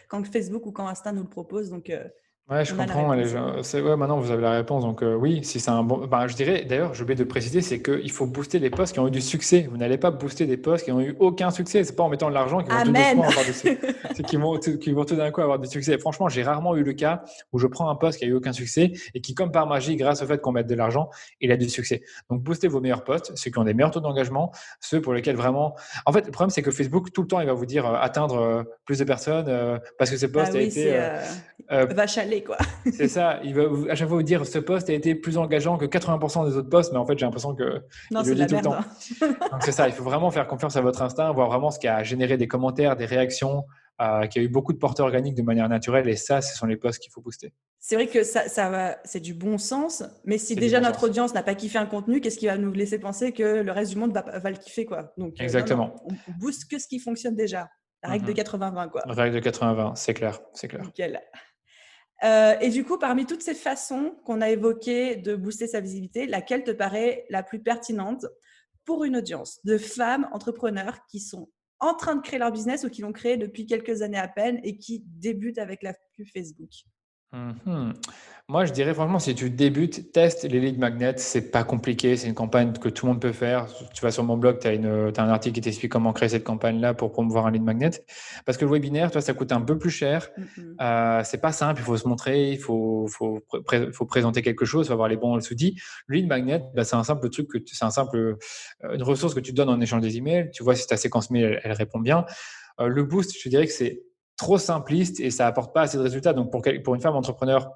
quand Facebook ou quand Insta nous le propose ? Donc, ouais, je comprends. Maintenant, vous avez la réponse. Donc, oui, si c'est un bon. Je dirais, d'ailleurs, j'ai oublié de préciser, c'est qu'il faut booster les posts qui ont eu du succès. Vous n'allez pas booster des posts qui n'ont eu aucun succès. C'est pas en mettant de l'argent qu'ils vont tout doucement avoir du succès. C'est qu'ils vont tout d'un coup avoir du succès. Franchement, j'ai rarement eu le cas où je prends un post qui a eu aucun succès et qui, comme par magie, grâce au fait qu'on mette de l'argent, il a du succès. Donc, boostez vos meilleurs posts, ceux qui ont des meilleurs taux d'engagement, ceux pour lesquels vraiment. En fait, le problème, c'est que Facebook, tout le temps, il va vous dire atteindre plus de personnes parce que ce post a été. Vache à lait, quoi. C'est ça, il va à chaque fois vous dire ce post a été plus engageant que 80% des autres posts, mais en fait j'ai l'impression que il le dit tout le temps. Donc c'est ça, il faut vraiment faire confiance à votre instinct, voir vraiment ce qui a généré des commentaires, des réactions, qui a eu beaucoup de portée organique de manière naturelle, et ça, ce sont les posts qu'il faut booster. C'est vrai que c'est du bon sens, mais si déjà notre audience n'a pas kiffé un contenu, qu'est-ce qui va nous laisser penser que le reste du monde va le kiffer, quoi. Donc, exactement. On booste que ce qui fonctionne déjà. La règle de 80-20, quoi. La règle de 80-20, c'est clair. Nickel. Et du coup, parmi toutes ces façons qu'on a évoquées de booster sa visibilité, laquelle te paraît la plus pertinente pour une audience de femmes entrepreneurs qui sont en train de créer leur business ou qui l'ont créé depuis quelques années à peine et qui débutent avec la pub Facebook? Moi, je dirais franchement, si tu débutes, teste les lead magnets. C'est pas compliqué. C'est une campagne que tout le monde peut faire. Tu vas sur mon blog, tu as un article qui t'explique comment créer cette campagne-là pour promouvoir un lead magnet. Parce que le webinaire, toi, ça coûte un peu plus cher. C'est pas simple. Il faut se montrer. Il faut présenter quelque chose. Il faut avoir les bons outils. Le lead magnet, c'est un simple truc une ressource que tu donnes en échange des emails. Tu vois si ta séquence mail, elle répond bien. Le boost, je dirais que c'est trop simpliste et ça apporte pas assez de résultats. Donc, pour une femme entrepreneur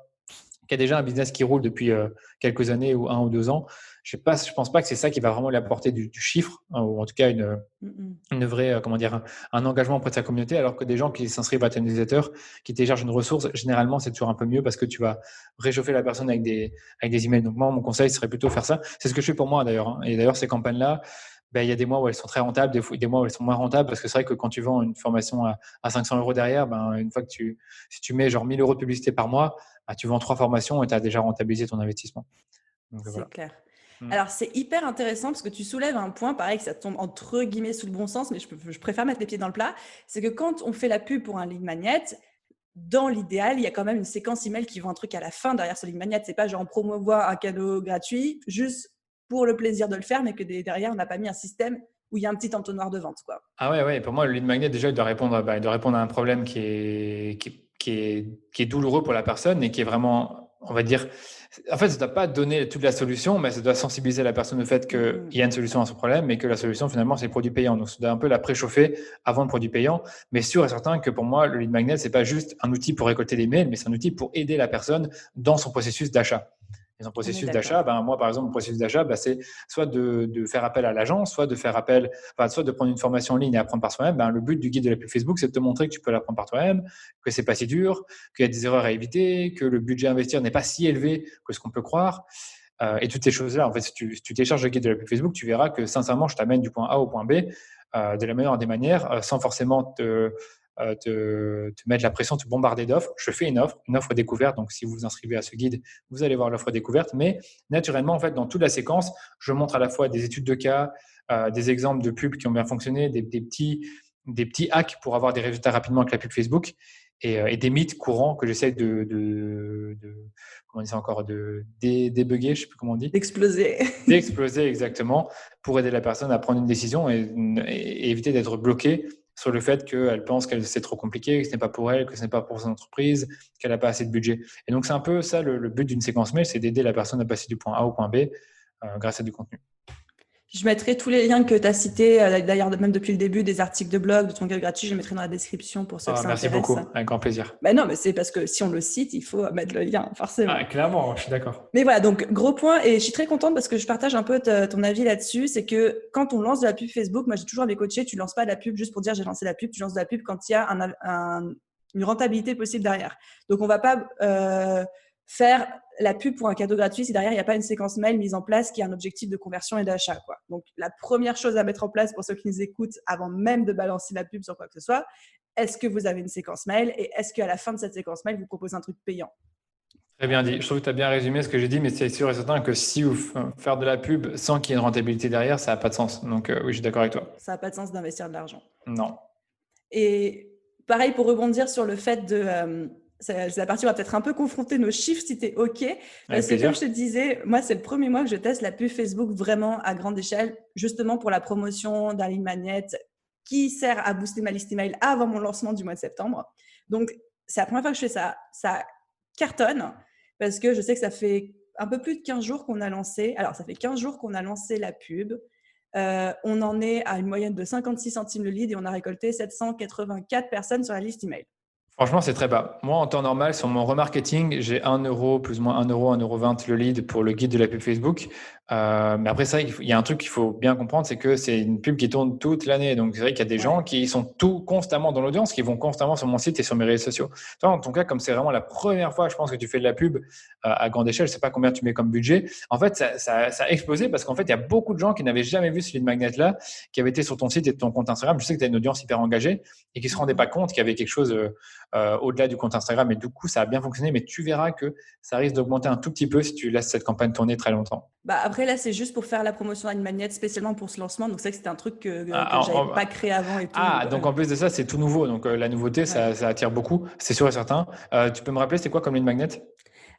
qui a déjà un business qui roule depuis quelques années ou 1 ou 2 ans, je pense pas que c'est ça qui va vraiment lui apporter du chiffre, hein, ou en tout cas une vraie, un engagement auprès de sa communauté, alors que des gens qui s'inscrivent à ton newsletter, qui téléchargent une ressource, généralement, c'est toujours un peu mieux parce que tu vas réchauffer la personne avec des emails. Donc moi, mon conseil serait plutôt faire ça. C'est ce que je fais pour moi d'ailleurs, hein. Et d'ailleurs, ces campagnes-là, il y a des mois où elles sont très rentables, des mois où elles sont moins rentables, parce que c'est vrai que quand tu vends une formation à 500 euros derrière, une fois que si tu mets genre 1000 euros de publicité par mois, tu vends 3 formations et tu as déjà rentabilisé ton investissement. Donc, c'est voilà. clair. Alors, c'est hyper intéressant parce que tu soulèves un point, pareil, que ça tombe entre guillemets sous le bon sens, mais je préfère mettre les pieds dans le plat. C'est que quand on fait la pub pour un lead magnet, dans l'idéal, il y a quand même une séquence email qui vend un truc à la fin derrière ce lead magnet. C'est pas genre on promouvoit un cadeau gratuit juste pour le plaisir de le faire, mais que derrière, on n'a pas mis un système où il y a un petit entonnoir de vente, quoi. Ah ouais, pour moi, le lead magnet, déjà, il doit répondre à un problème qui est douloureux pour la personne et qui est vraiment, on va dire, en fait, ça ne doit pas donner toute la solution, mais ça doit sensibiliser la personne au fait qu'il y a une solution à son problème, mais que la solution, finalement, c'est le produit payant. Donc, ça doit un peu la préchauffer avant le produit payant. Mais sûr et certain que pour moi, le lead magnet, c'est pas juste un outil pour récolter des mails, mais c'est un outil pour aider la personne dans son processus d'achat. Et son processus d'achat, moi, par exemple, mon processus d'achat, c'est soit de faire appel à l'agence, soit de prendre une formation en ligne et apprendre par soi-même. Le but du guide de la pub Facebook, c'est de te montrer que tu peux l'apprendre par toi-même, que c'est pas si dur, qu'il y a des erreurs à éviter, que le budget à investir n'est pas si élevé que ce qu'on peut croire. Et toutes ces choses-là, en fait, si tu télécharges le guide de la pub Facebook, tu verras que sincèrement, je t'amène du point A au point B de la meilleure des manières, sans forcément te mettre la pression, te bombarder d'offres. Je fais une offre découverte. Donc, si vous vous inscrivez à ce guide, vous allez voir l'offre découverte. Mais naturellement, en fait, dans toute la séquence, je montre à la fois des études de cas, des exemples de pubs qui ont bien fonctionné, des petits hacks pour avoir des résultats rapidement avec la pub Facebook et des mythes courants que j'essaie comment on dit ça encore, de débugger, je sais plus comment on dit. D'exploser, exactement, pour aider la personne à prendre une décision et éviter d'être bloqué sur le fait qu'elle pense que c'est trop compliqué, que ce n'est pas pour elle, que ce n'est pas pour son entreprise, qu'elle n'a pas assez de budget. Et donc, c'est un peu ça le but d'une séquence mail, c'est d'aider la personne à passer du point A au point B grâce à du contenu. Je mettrai tous les liens que tu as cités, d'ailleurs même depuis le début, des articles de blog, de ton guide gratuit, je les mettrai dans la description pour ceux que ça merci intéresse. Beaucoup, avec grand plaisir. Non, mais c'est parce que si on le cite, il faut mettre le lien, forcément. Clairement, je suis d'accord. Mais voilà, donc gros point, et je suis très contente parce que je partage un peu ton avis là-dessus, c'est que quand on lance de la pub Facebook, moi j'ai toujours à mes coachés, tu lances pas de la pub juste pour dire j'ai lancé la pub, tu lances de la pub quand il y a une rentabilité possible derrière. Donc on va pas faire la pub pour un cadeau gratuit si derrière il n'y a pas une séquence mail mise en place qui a un objectif de conversion et d'achat, quoi. Donc la première chose à mettre en place pour ceux qui nous écoutent avant même de balancer la pub sur quoi que ce soit, est-ce que vous avez une séquence mail et est-ce qu'à la fin de cette séquence mail vous proposez un truc payant? Très bien dit. Je trouve que tu as bien résumé ce que j'ai dit, mais c'est sûr et certain que si vous faire de la pub sans qu'il y ait une rentabilité derrière, ça n'a pas de sens. Donc oui, je suis d'accord avec toi. Ça n'a pas de sens d'investir de l'argent. Non. Et pareil, pour rebondir sur le fait de... c'est la partie où on va peut-être un peu confronter nos chiffres si tu es OK. C'est comme je te disais, moi, c'est le premier mois que je teste la pub Facebook vraiment à grande échelle, justement pour la promotion d'un lead magnet qui sert à booster ma liste email avant mon lancement du mois de septembre. Donc, c'est la première fois que je fais ça. Ça cartonne parce que je sais que ça fait un peu plus de 15 jours qu'on a lancé. Alors, ça fait 15 jours qu'on a lancé la pub. On en est à une moyenne de 56 centimes le lead et on a récolté 784 personnes sur la liste email. Franchement, c'est très bas. Moi, en temps normal, sur mon remarketing, j'ai 1 euro, plus ou moins 1 euro, 1,20 € le lead pour le guide de la pub Facebook. Mais après, c'est vrai qu'il y a un truc qu'il faut bien comprendre, c'est que c'est une pub qui tourne toute l'année. Donc, c'est vrai qu'il y a des gens qui sont constamment dans l'audience, qui vont constamment sur mon site et sur mes réseaux sociaux. Toi, en ton cas, comme c'est vraiment la première fois, je pense que tu fais de la pub à grande échelle, je sais pas combien tu mets comme budget. En fait, ça a explosé parce qu'en fait, il y a beaucoup de gens qui n'avaient jamais vu ce lead magnet-là, qui avaient été sur ton site et ton compte Instagram. Je sais que tu as une audience hyper engagée et qui se rendaient pas compte qu'il y avait quelque chose au-delà du compte Instagram. Et du coup, ça a bien fonctionné. Mais tu verras que ça risque d'augmenter un tout petit peu si tu laisses cette campagne tourner très longtemps. Après, là, c'est juste pour faire la promotion à une magnette spécialement pour ce lancement. Donc, c'est vrai que c'était un truc que j'avais pas créé avant et tout. Donc en plus de ça, c'est tout nouveau. Donc, la nouveauté, ça attire beaucoup. C'est sûr et certain. Tu peux me rappeler, c'est quoi comme lead magnet?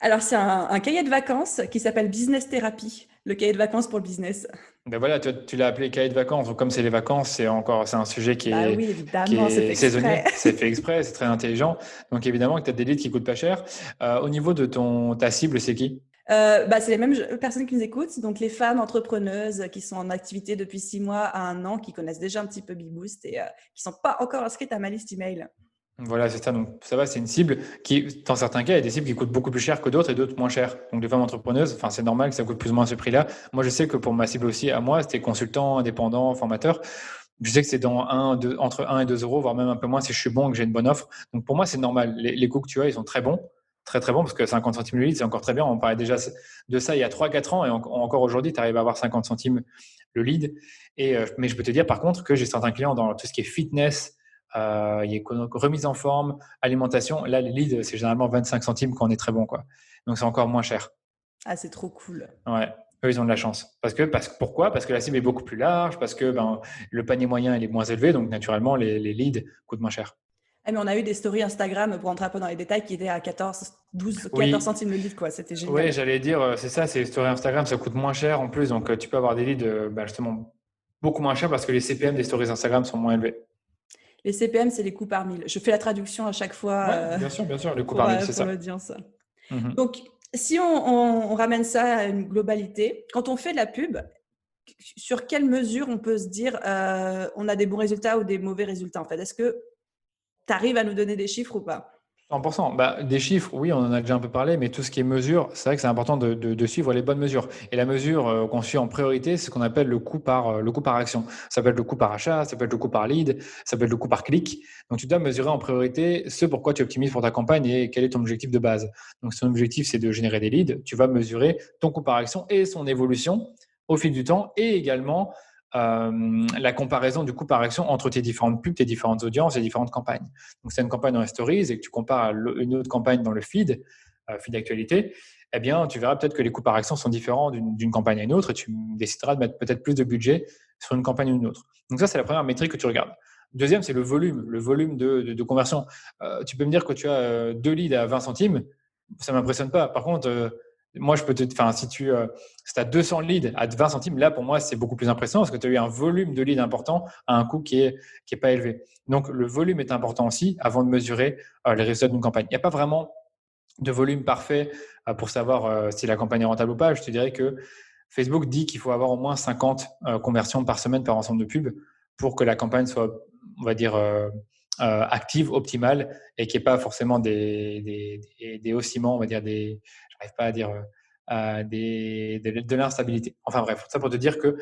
Alors, c'est un cahier de vacances qui s'appelle Business Therapy, le cahier de vacances pour le business. Ben voilà, tu l'as appelé cahier de vacances. Donc, comme c'est les vacances, c'est un sujet qui est, oui, évidemment, qui est saisonnier. C'est fait exprès, c'est très intelligent. Donc, évidemment, que tu as des leads qui coûtent pas cher. Au niveau de ta cible, c'est qui? C'est les mêmes personnes qui nous écoutent, donc les femmes entrepreneuses qui sont en activité depuis 6 mois à 1 an, qui connaissent déjà un petit peu BeBoost et qui ne sont pas encore inscrites à ma liste email. Voilà, c'est ça. Donc, ça va, c'est une cible qui, dans certains cas, il y a des cibles qui coûtent beaucoup plus cher que d'autres et d'autres moins cher. Donc, les femmes entrepreneuses, enfin, c'est normal que ça coûte plus ou moins ce prix-là. Moi, je sais que pour ma cible aussi, à moi, c'était consultant, indépendant, formateur. Je sais que c'est entre 1 et 2 euros, voire même un peu moins si je suis bon et que j'ai une bonne offre. Donc, pour moi, c'est normal. Les coûts que tu as, ils sont très bons. Très, très bons parce que 50 centimes le litre, c'est encore très bien. On parlait déjà de ça il y a 3-4 ans et encore aujourd'hui, tu arrives à avoir 50 centimes le lead. Mais je peux te dire, par contre, que j'ai certains clients dans tout ce qui est fitness, il y a remise en forme, alimentation. Là, les leads, c'est généralement 25 centimes quand on est très bon, quoi. Donc, c'est encore moins cher. Ah, c'est trop cool. Ouais, eux, ils ont de la chance. Pourquoi? Parce que la cible est beaucoup plus large, parce que le panier moyen il est moins élevé, donc naturellement, les leads coûtent moins cher. Ah, mais on a eu des stories Instagram, pour rentrer un peu dans les détails, qui étaient à 14, 12, 14 Oui, centimes le litre, quoi. C'était ouais, génial. j'allais dire, c'est ça, c'est les stories Instagram, ça coûte moins cher en plus, donc tu peux avoir des leads justement beaucoup moins cher parce que les CPM des stories Instagram sont moins élevés. Les CPM, c'est les coûts par mille. Je fais la traduction à chaque fois Ouais, bien sûr, le coût par mille, c'est pour ça. l'audience. Mhm. Donc, si on ramène ça à une globalité, quand on fait de la pub, sur quelle mesure on peut se dire on a des bons résultats ou des mauvais résultats en fait? Est-ce que tu arrives à nous donner des chiffres ou pas? 100%. Des chiffres, oui, on en a déjà un peu parlé, mais tout ce qui est mesure, c'est vrai que c'est important de suivre les bonnes mesures. Et la mesure qu'on suit en priorité, c'est ce qu'on appelle le coût par action. Ça peut être le coût par achat, ça peut être le coût par lead, ça peut être le coût par clic. Donc, tu dois mesurer en priorité ce pourquoi tu optimises pour ta campagne et quel est ton objectif de base. Donc, si ton objectif, c'est de générer des leads, tu vas mesurer ton coût par action et son évolution au fil du temps et également la comparaison du coût par action entre tes différentes pubs, tes différentes audiences et différentes campagnes. Donc, c'est une campagne dans les stories et que tu compares à une autre campagne dans le feed d'actualité, eh bien, tu verras peut-être que les coûts par action sont différents d'une campagne à une autre et tu décideras de mettre peut-être plus de budget sur une campagne ou une autre. Donc, ça, c'est la première métrique que tu regardes. Deuxième, c'est le volume de conversion. Tu peux me dire que tu as 2 leads à 20 centimes, ça ne m'impressionne pas. Par contre, moi, si tu as 200 leads à 20 centimes, là, pour moi, c'est beaucoup plus impressionnant parce que tu as eu un volume de leads important à un coût qui est pas élevé. Donc, le volume est important aussi avant de mesurer les résultats d'une campagne. Il n'y a pas vraiment de volume parfait pour savoir si la campagne est rentable ou pas. Je te dirais que Facebook dit qu'il faut avoir au moins 50 conversions par semaine par ensemble de pubs pour que la campagne soit, on va dire, active, optimale et qu'il n'y ait pas forcément des oscillements, on va dire j'arrive pas à dire de l'instabilité. Enfin bref, ça pour te dire que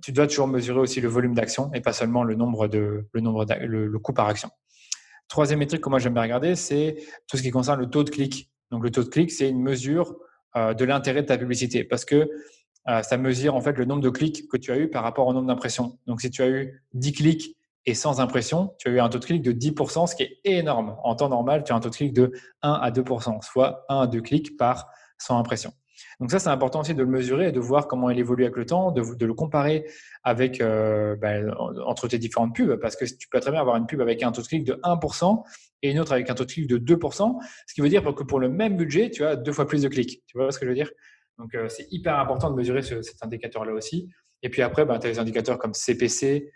tu dois toujours mesurer aussi le volume d'action et pas seulement le coût par action. Troisième métrique que moi j'aime bien regarder, c'est tout ce qui concerne le taux de clic. Donc le taux de clic, c'est une mesure de l'intérêt de ta publicité parce que ça mesure en fait le nombre de clics que tu as eu par rapport au nombre d'impressions. Donc si tu as eu 10 clics et 100 impressions, tu as eu un taux de clic de 10%, ce qui est énorme. En temps normal, tu as un taux de clic de 1 à 2%, soit 1 à 2 clics par 100 impressions. Donc ça, c'est important aussi de le mesurer et de voir comment il évolue avec le temps, de le comparer avec entre tes différentes pubs, parce que tu peux très bien avoir une pub avec un taux de clic de 1% et une autre avec un taux de clic de 2%, ce qui veut dire que pour le même budget, tu as 2 fois plus de clics. Tu vois ce que je veux dire? Donc, c'est hyper important de mesurer cet indicateur-là aussi. Et puis après, tu as des indicateurs comme CPC,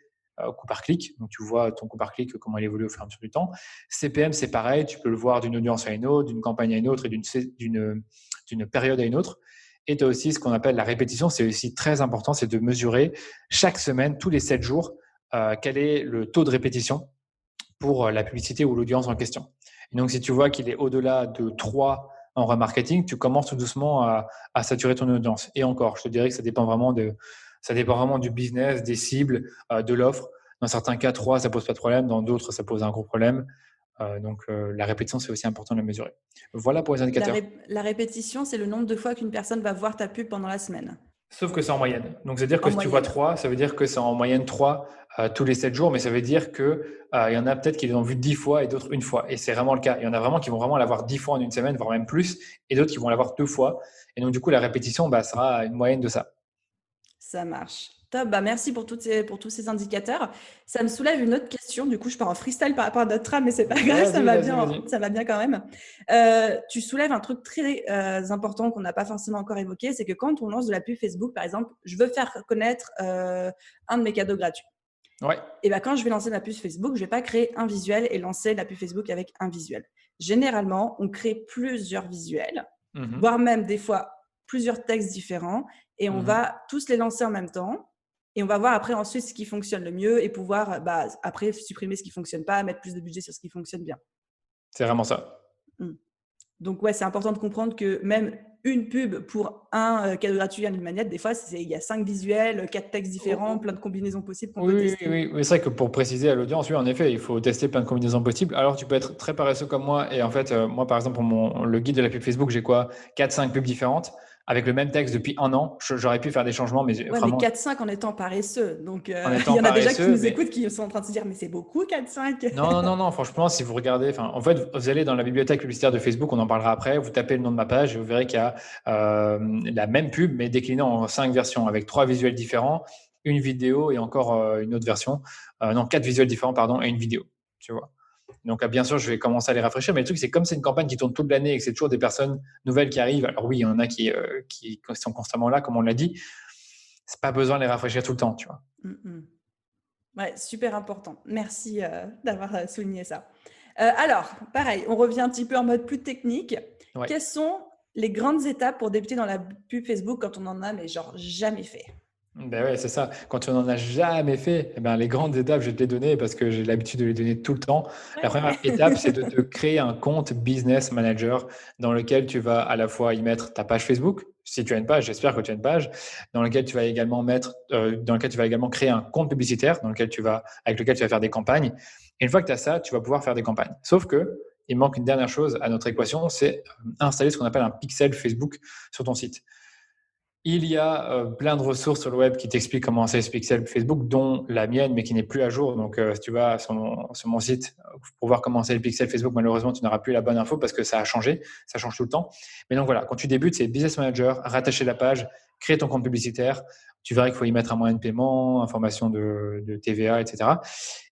coût par clic. Donc, tu vois ton coût par clic, comment il évolue au fur et à mesure du temps. CPM, c'est pareil. Tu peux le voir d'une audience à une autre, d'une campagne à une autre et d'une période à une autre. Et tu as aussi ce qu'on appelle la répétition. C'est aussi très important, c'est de mesurer chaque semaine, tous les 7 jours, quel est le taux de répétition pour la publicité ou l'audience en question. Et donc, si tu vois qu'il est au-delà de 3 en remarketing, tu commences tout doucement à saturer ton audience. Et encore, je te dirais que ça dépend vraiment du business, des cibles, de l'offre. Dans certains cas, 3, ça pose pas de problème. Dans d'autres, ça pose un gros problème. Donc, la répétition, c'est aussi important de la mesurer. Voilà pour les indicateurs. La répétition, c'est le nombre de fois qu'une personne va voir ta pub pendant la semaine. Sauf que c'est en moyenne. Donc, c'est-à-dire que si tu vois 3, ça veut dire que c'est en moyenne 3 tous les 7 jours, mais ça veut dire qu'il y en a peut-être qui l'ont vu 10 fois et d'autres une fois. Et c'est vraiment le cas. Il y en a vraiment qui vont vraiment l'avoir 10 fois en une semaine, voire même plus, et d'autres qui vont l'avoir 2 fois. Et donc, du coup, la répétition sera une moyenne de ça. Ça marche. Top. Merci pour tous ces indicateurs. Ça me soulève une autre question. Du coup, je pars en freestyle par rapport à notre trame, mais c'est pas grave, ça va bien quand même. Tu soulèves un truc très important qu'on n'a pas forcément encore évoqué, c'est que quand on lance de la pub Facebook, par exemple, je veux faire connaître un de mes cadeaux gratuits. Ouais. Et quand je vais lancer ma pub Facebook, je vais pas créer un visuel et lancer la pub Facebook avec un visuel. Généralement, on crée plusieurs visuels, voire même des fois plusieurs textes différents, et on va tous les lancer en même temps. Et on va voir après ensuite ce qui fonctionne le mieux et pouvoir après supprimer ce qui ne fonctionne pas, mettre plus de budget sur ce qui fonctionne bien. C'est vraiment ça. Mmh. Donc, ouais, c'est important de comprendre que même une pub pour un cadeau gratuit à une manette, des fois, il y a 5 visuels, 4 textes différents, plein de combinaisons possibles qu'on peut tester. Oui, c'est vrai que pour préciser à l'audience, oui, en effet, il faut tester plein de combinaisons possibles. Alors, tu peux être très paresseux comme moi. Et en fait, moi, par exemple, pour le guide de la pub Facebook, j'ai quoi? 4-5 pubs différentes avec le même texte depuis un an. J'aurais pu faire des changements, mais Ouais, vraiment, mais 4-5 en étant paresseux. Donc, en il y étant en a déjà qui paresseux, nous écoutent qui sont en train de se dire, mais c'est beaucoup 4-5. non, franchement, si vous regardez, en fait, vous allez dans la bibliothèque publicitaire de Facebook, on en parlera après, vous tapez le nom de ma page et vous verrez qu'il y a la même pub, mais déclinée en 5 versions avec 3 visuels différents, une vidéo et encore une autre version. Non, 4 visuels différents, pardon, et une vidéo, tu vois. Donc, bien sûr, je vais commencer à les rafraîchir, mais le truc, c'est comme c'est une campagne qui tourne toute l'année et que c'est toujours des personnes nouvelles qui arrivent. Alors oui, il y en a qui sont constamment là, comme on l'a dit. C'est pas besoin de les rafraîchir tout le temps, tu vois. Ouais, super important. Merci d'avoir souligné ça. Alors, pareil, on revient un petit peu en mode plus technique. Ouais. Quelles sont les grandes étapes pour débuter dans la pub Facebook quand on en a, mais genre jamais fait? Ben ouais, c'est ça. Quand tu n'en as jamais fait, eh ben, les grandes étapes, je vais te les donner parce que j'ai l'habitude de les donner tout le temps. La première étape, c'est de te créer un compte Business Manager dans lequel tu vas à la fois y mettre ta page Facebook, si tu as une page, j'espère que tu as une page, dans lequel tu vas également créer un compte publicitaire avec lequel tu vas faire des campagnes. Et une fois que tu as ça, tu vas pouvoir faire des campagnes. Sauf que il manque une dernière chose à notre équation, c'est installer ce qu'on appelle un pixel Facebook sur ton site. Il y a plein de ressources sur le web qui t'expliquent comment installer ce pixel Facebook, dont la mienne, mais qui n'est plus à jour. Donc, si tu vas sur mon site pour voir comment installer le pixel Facebook, malheureusement, tu n'auras plus la bonne info parce que ça a changé. Ça change tout le temps. Mais donc voilà, quand tu débutes, c'est Business Manager, rattacher la page, créer ton compte publicitaire. Tu verras qu'il faut y mettre un moyen de paiement, information de TVA, etc.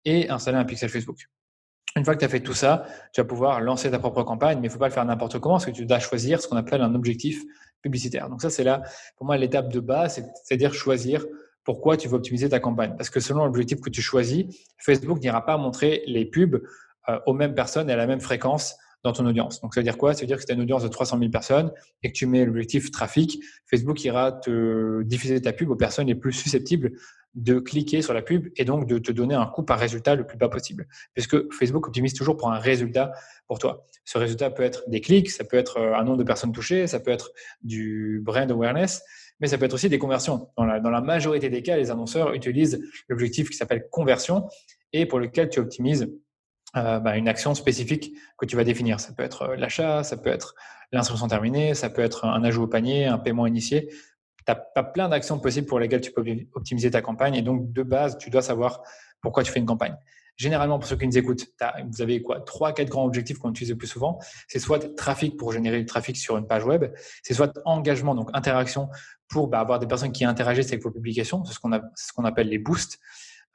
Et installer un pixel Facebook. Une fois que tu as fait tout ça, tu vas pouvoir lancer ta propre campagne, mais il ne faut pas le faire n'importe comment parce que tu dois choisir ce qu'on appelle un objectif publicitaire. Donc ça, c'est là, pour moi, l'étape de base, c'est-à-dire choisir pourquoi tu veux optimiser ta campagne. Parce que selon l'objectif que tu choisis, Facebook n'ira pas montrer les pubs aux mêmes personnes et à la même fréquence dans ton audience. Donc ça veut dire quoi? Ça veut dire que si tu as une audience de 300 000 personnes et que tu mets l'objectif trafic, Facebook ira te diffuser ta pub aux personnes les plus susceptibles de cliquer sur la pub et donc de te donner un coût par résultat le plus bas possible. Puisque Facebook optimise toujours pour un résultat pour toi. Ce résultat peut être des clics, ça peut être un nombre de personnes touchées, ça peut être du brand awareness, mais ça peut être aussi des conversions. Dans la majorité des cas, les annonceurs utilisent l'objectif qui s'appelle conversion et pour lequel tu optimises une action spécifique que tu vas définir. Ça peut être l'achat, ça peut être l'inscription terminée, ça peut être un ajout au panier, un paiement initié. Tu as plein d'actions possibles pour lesquelles tu peux optimiser ta campagne. Et donc, de base, tu dois savoir pourquoi tu fais une campagne. Généralement, pour ceux qui nous écoutent, vous avez quoi? 3-4 grands objectifs qu'on utilise le plus souvent. C'est soit trafic pour générer du trafic sur une page web. C'est soit engagement, donc interaction pour avoir des personnes qui interagissent avec vos publications. C'est ce qu'on appelle les boosts.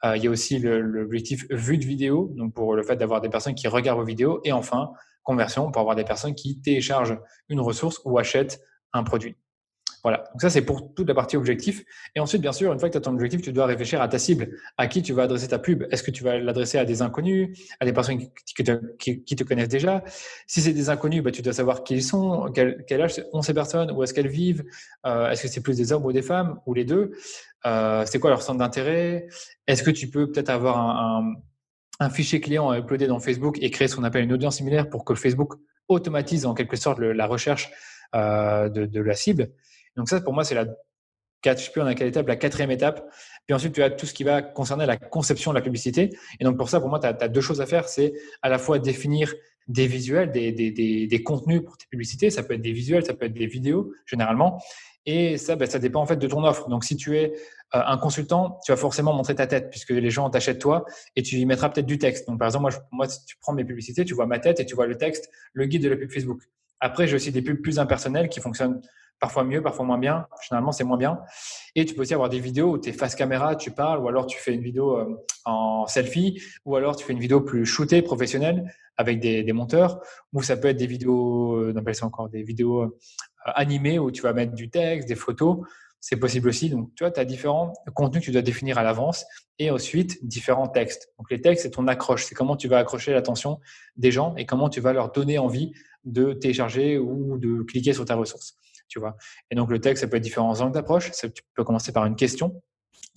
Il y a aussi l'objectif vue de vidéo, donc pour le fait d'avoir des personnes qui regardent vos vidéos. Et enfin, conversion pour avoir des personnes qui téléchargent une ressource ou achètent un produit. Voilà, donc ça c'est pour toute la partie objectif. Et ensuite, bien sûr, une fois que tu as ton objectif, tu dois réfléchir à ta cible, à qui tu vas adresser ta pub. Est-ce que tu vas l'adresser à des inconnus, à des personnes qui te connaissent déjà? Si c'est des inconnus, tu dois savoir qui ils sont, quel âge ont ces personnes, où est-ce qu'elles vivent, est-ce que c'est plus des hommes ou des femmes, ou les deux, c'est quoi leur centre d'intérêt, est-ce que tu peux peut-être avoir un fichier client à uploader dans Facebook et créer ce qu'on appelle une audience similaire pour que Facebook automatise en quelque sorte la recherche de la cible. Donc ça, pour moi, c'est je ne sais plus en quelle étape, la 4e étape. Puis ensuite, tu as tout ce qui va concerner la conception de la publicité. Et donc, pour ça, pour moi, tu as 2 choses à faire. C'est à la fois définir des visuels, des contenus pour tes publicités. Ça peut être des visuels, ça peut être des vidéos, généralement. Et ça, ça dépend en fait de ton offre. Donc, si tu es un consultant, tu vas forcément montrer ta tête puisque les gens t'achètent toi et tu y mettras peut-être du texte. Donc, par exemple, moi, si tu prends mes publicités, tu vois ma tête et tu vois le texte, le guide de la pub Facebook. Après, j'ai aussi des pubs plus impersonnelles qui fonctionnent parfois mieux, parfois moins bien. Généralement, c'est moins bien. Et tu peux aussi avoir des vidéos où tu es face caméra, tu parles, ou alors tu fais une vidéo en selfie, ou alors tu fais une vidéo plus shootée, professionnelle, avec des monteurs, ou ça peut être des vidéos, on appelle ça encore des vidéos animées, où tu vas mettre du texte, des photos. C'est possible aussi. Donc, tu vois, tu as différents contenus que tu dois définir à l'avance et ensuite différents textes. Donc, les textes, c'est ton accroche. C'est comment tu vas accrocher l'attention des gens et comment tu vas leur donner envie de télécharger ou de cliquer sur ta ressource. Tu vois. Et donc, le texte, ça peut être différents angles d'approche. Tu peux commencer par une question.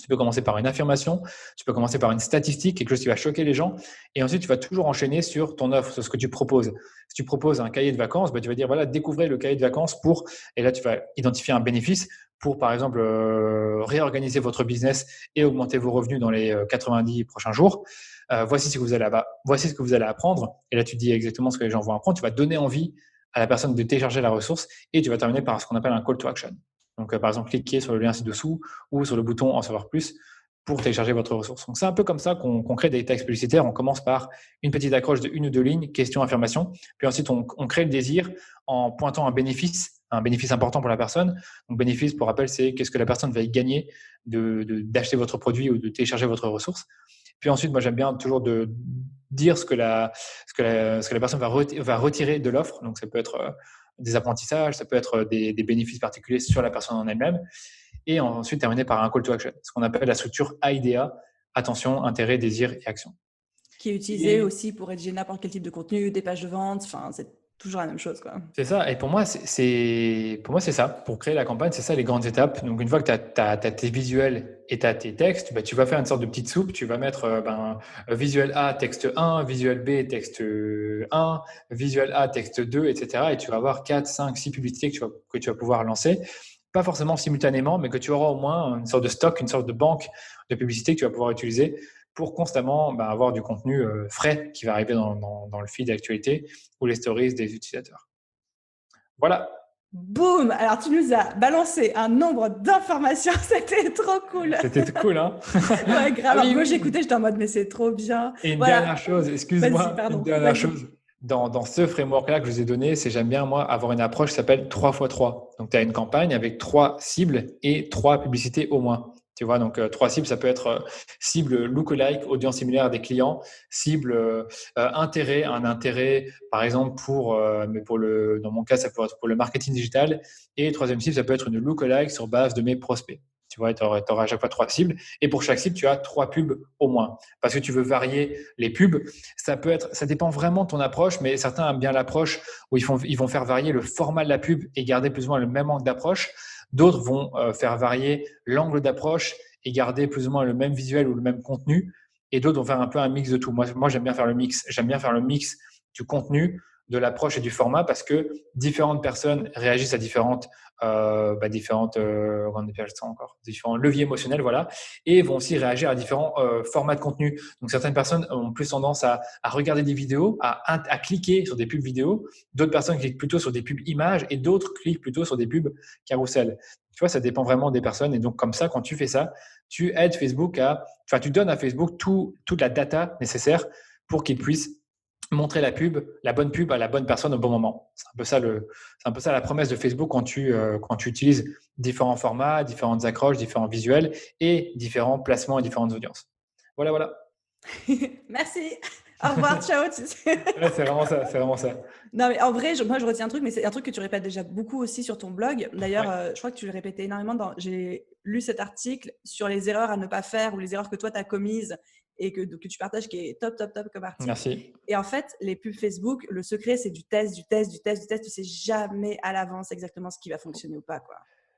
Tu peux commencer par une affirmation, tu peux commencer par une statistique, quelque chose qui va choquer les gens. Et ensuite, tu vas toujours enchaîner sur ton offre, sur ce que tu proposes. Si tu proposes un cahier de vacances, tu vas dire, voilà, découvrez le cahier de vacances pour, et là, tu vas identifier un bénéfice pour, par exemple, réorganiser votre business et augmenter vos revenus dans les 90 prochains jours. Voici ce que vous allez apprendre. Et là, tu dis exactement ce que les gens vont apprendre. Tu vas donner envie à la personne de télécharger la ressource et tu vas terminer par ce qu'on appelle un call to action. Donc, par exemple, cliquez sur le lien ci-dessous ou sur le bouton en savoir plus pour télécharger votre ressource. Donc, c'est un peu comme ça qu'on crée des textes publicitaires. On commence par une petite accroche de 1 ou 2 lignes, question, affirmation. Puis ensuite, on crée le désir en pointant un bénéfice important pour la personne. Donc, bénéfice, pour rappel, c'est qu'est-ce que la personne va y gagner d'acheter votre produit ou de télécharger votre ressource. Puis ensuite, moi, j'aime bien toujours de dire ce que la personne va retirer de l'offre. Donc, ça peut être des apprentissages, ça peut être des bénéfices particuliers sur la personne en elle-même. Et ensuite, terminer par un call to action, ce qu'on appelle la structure AIDA, attention, intérêt, désir et action. Qui est utilisé aussi pour rédiger n'importe quel type de contenu, des pages de vente, enfin, c'est toujours la même chose, quoi. C'est ça. Et pour moi, c'est ça. Pour créer la campagne, c'est ça les grandes étapes. Donc, une fois que tu as tes visuels et tu as tes textes, tu vas faire une sorte de petite soupe. Tu vas mettre visuel A, texte 1, visuel B, texte 1, visuel A, texte 2, etc. Et tu vas avoir 4, 5, 6 publicités que tu vas pouvoir lancer. Pas forcément simultanément, mais que tu auras au moins une sorte de stock, une sorte de banque de publicités que tu vas pouvoir utiliser pour constamment avoir du contenu frais qui va arriver dans le feed d'actualité ou les stories des utilisateurs. Voilà. Boum! Alors, tu nous as balancé un nombre d'informations. C'était trop cool. C'était cool, hein? Ouais, grave. Alors, moi, j'écoutais, j'étais en mode, mais c'est trop bien. Et une dernière chose, excuse-moi, chose. Dans ce framework-là que je vous ai donné, c'est j'aime bien, moi, avoir une approche qui s'appelle 3x3. Donc, tu as une campagne avec 3 cibles et 3 publicités au moins. Tu vois, donc 3 cibles, ça peut être cible lookalike, audience similaire des clients, cible intérêt, un intérêt, par exemple, dans mon cas, ça peut être pour le marketing digital. Et troisième cible, ça peut être une lookalike sur base de mes prospects. Tu vois, tu auras à chaque fois 3 cibles. Et pour chaque cible, tu as 3 pubs au moins. Parce que tu veux varier les pubs. Ça dépend vraiment de ton approche, mais certains aiment bien l'approche où ils vont faire varier le format de la pub et garder plus ou moins le même angle d'approche. D'autres vont faire varier l'angle d'approche et garder plus ou moins le même visuel ou le même contenu. Et d'autres vont faire un peu un mix de tout. Moi, j'aime bien faire le mix. J'aime bien faire le mix du contenu, de l'approche et du format parce que différentes personnes réagissent à différents leviers émotionnels, voilà, et vont aussi réagir à différents formats de contenu. Donc, certaines personnes ont plus tendance à regarder des vidéos, à cliquer sur des pubs vidéo. D'autres personnes cliquent plutôt sur des pubs images et d'autres cliquent plutôt sur des pubs carousel. Tu vois, ça dépend vraiment des personnes. Et donc, comme ça, quand tu fais ça, tu aides Facebook tu donnes à Facebook toute la data nécessaire pour qu'il puisse montrer la bonne pub à la bonne personne au bon moment. C'est un peu ça la promesse de Facebook quand tu utilises différents formats, différentes accroches, différents visuels et différents placements et différentes audiences. Voilà. Merci. Au revoir, ciao. Ouais, c'est vraiment ça. Non, mais en vrai, moi, je retiens un truc, mais c'est un truc que tu répètes déjà beaucoup aussi sur ton blog. D'ailleurs, je crois que tu le répétais énormément. J'ai lu cet article sur les erreurs à ne pas faire ou les erreurs que toi, tu as commises et que tu partages, qui est top comme article. Merci. Et en fait, les pubs Facebook, le secret, c'est du test. Tu sais jamais à l'avance exactement ce qui va fonctionner ou pas, quoi.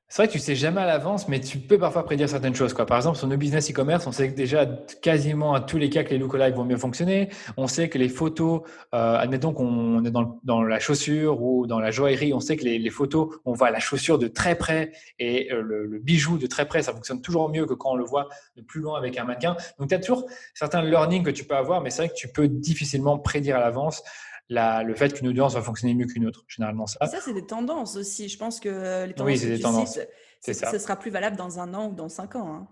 C'est vrai que tu sais jamais à l'avance, mais tu peux parfois prédire certaines choses, quoi. Par exemple, sur nos business e-commerce, on sait que déjà quasiment à tous les cas que les lookalikes vont mieux fonctionner. On sait que les photos, admettons qu'on est dans la chaussure ou dans la joaillerie, on sait que les photos, on voit la chaussure de très près et le bijou de très près, ça fonctionne toujours mieux que quand on le voit de plus loin avec un mannequin. Donc, tu as toujours certains learnings que tu peux avoir, mais c'est vrai que tu peux difficilement prédire à l'avance le fait qu'une audience va fonctionner mieux qu'une autre, généralement ça. Et ça, c'est des tendances aussi. Je pense que les tendances oui, c'est des tendances. Ce sera plus valable dans 1 an ou dans 5 ans. Hein.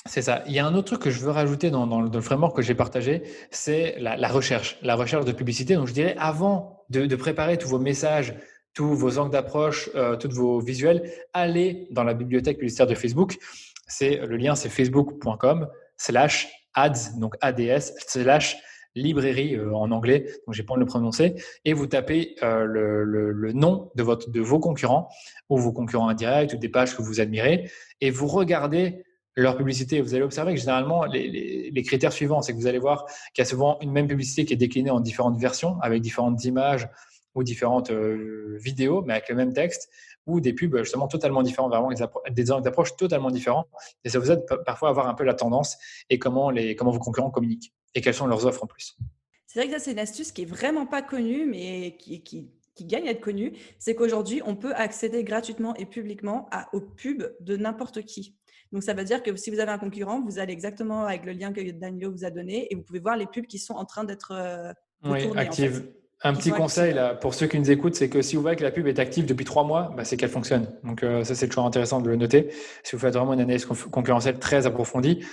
C'est ça. Il y a un autre truc que je veux rajouter dans le framework que j'ai partagé, c'est la recherche de publicité. Donc, je dirais avant de préparer tous vos messages, tous vos angles d'approche, tous vos visuels, allez dans la bibliothèque publicitaire de Facebook. Le lien, c'est facebook.com/ads, donc ads, librairie en anglais, donc j'ai pas envie de le prononcer, et vous tapez le nom de vos concurrents ou vos concurrents indirects ou des pages que vous admirez et vous regardez leur publicité. Vous allez observer que généralement les critères suivants, c'est que vous allez voir qu'il y a souvent une même publicité qui est déclinée en différentes versions avec différentes images ou différentes vidéos, mais avec le même texte, ou des pubs justement totalement différents, vraiment des angles d'approche totalement différents. Et ça vous aide parfois à voir un peu la tendance et comment vos concurrents communiquent et quelles sont leurs offres en plus. C'est vrai que ça, c'est une astuce qui est vraiment pas connue, mais qui gagne à être connue. C'est qu'aujourd'hui, on peut accéder gratuitement et publiquement aux pubs de n'importe qui. Donc, ça veut dire que si vous avez un concurrent, vous allez exactement avec le lien que Danilo vous a donné et vous pouvez voir les pubs qui sont en train d'être Oui, retournées, en active. fait, Un qui petit sont conseil actives. là, pour ceux qui nous écoutent, c'est que si vous voyez que la pub est active depuis 3 mois, c'est qu'elle fonctionne. Donc ça, c'est toujours intéressant de le noter. Si vous faites vraiment une analyse concurrentielle très approfondie,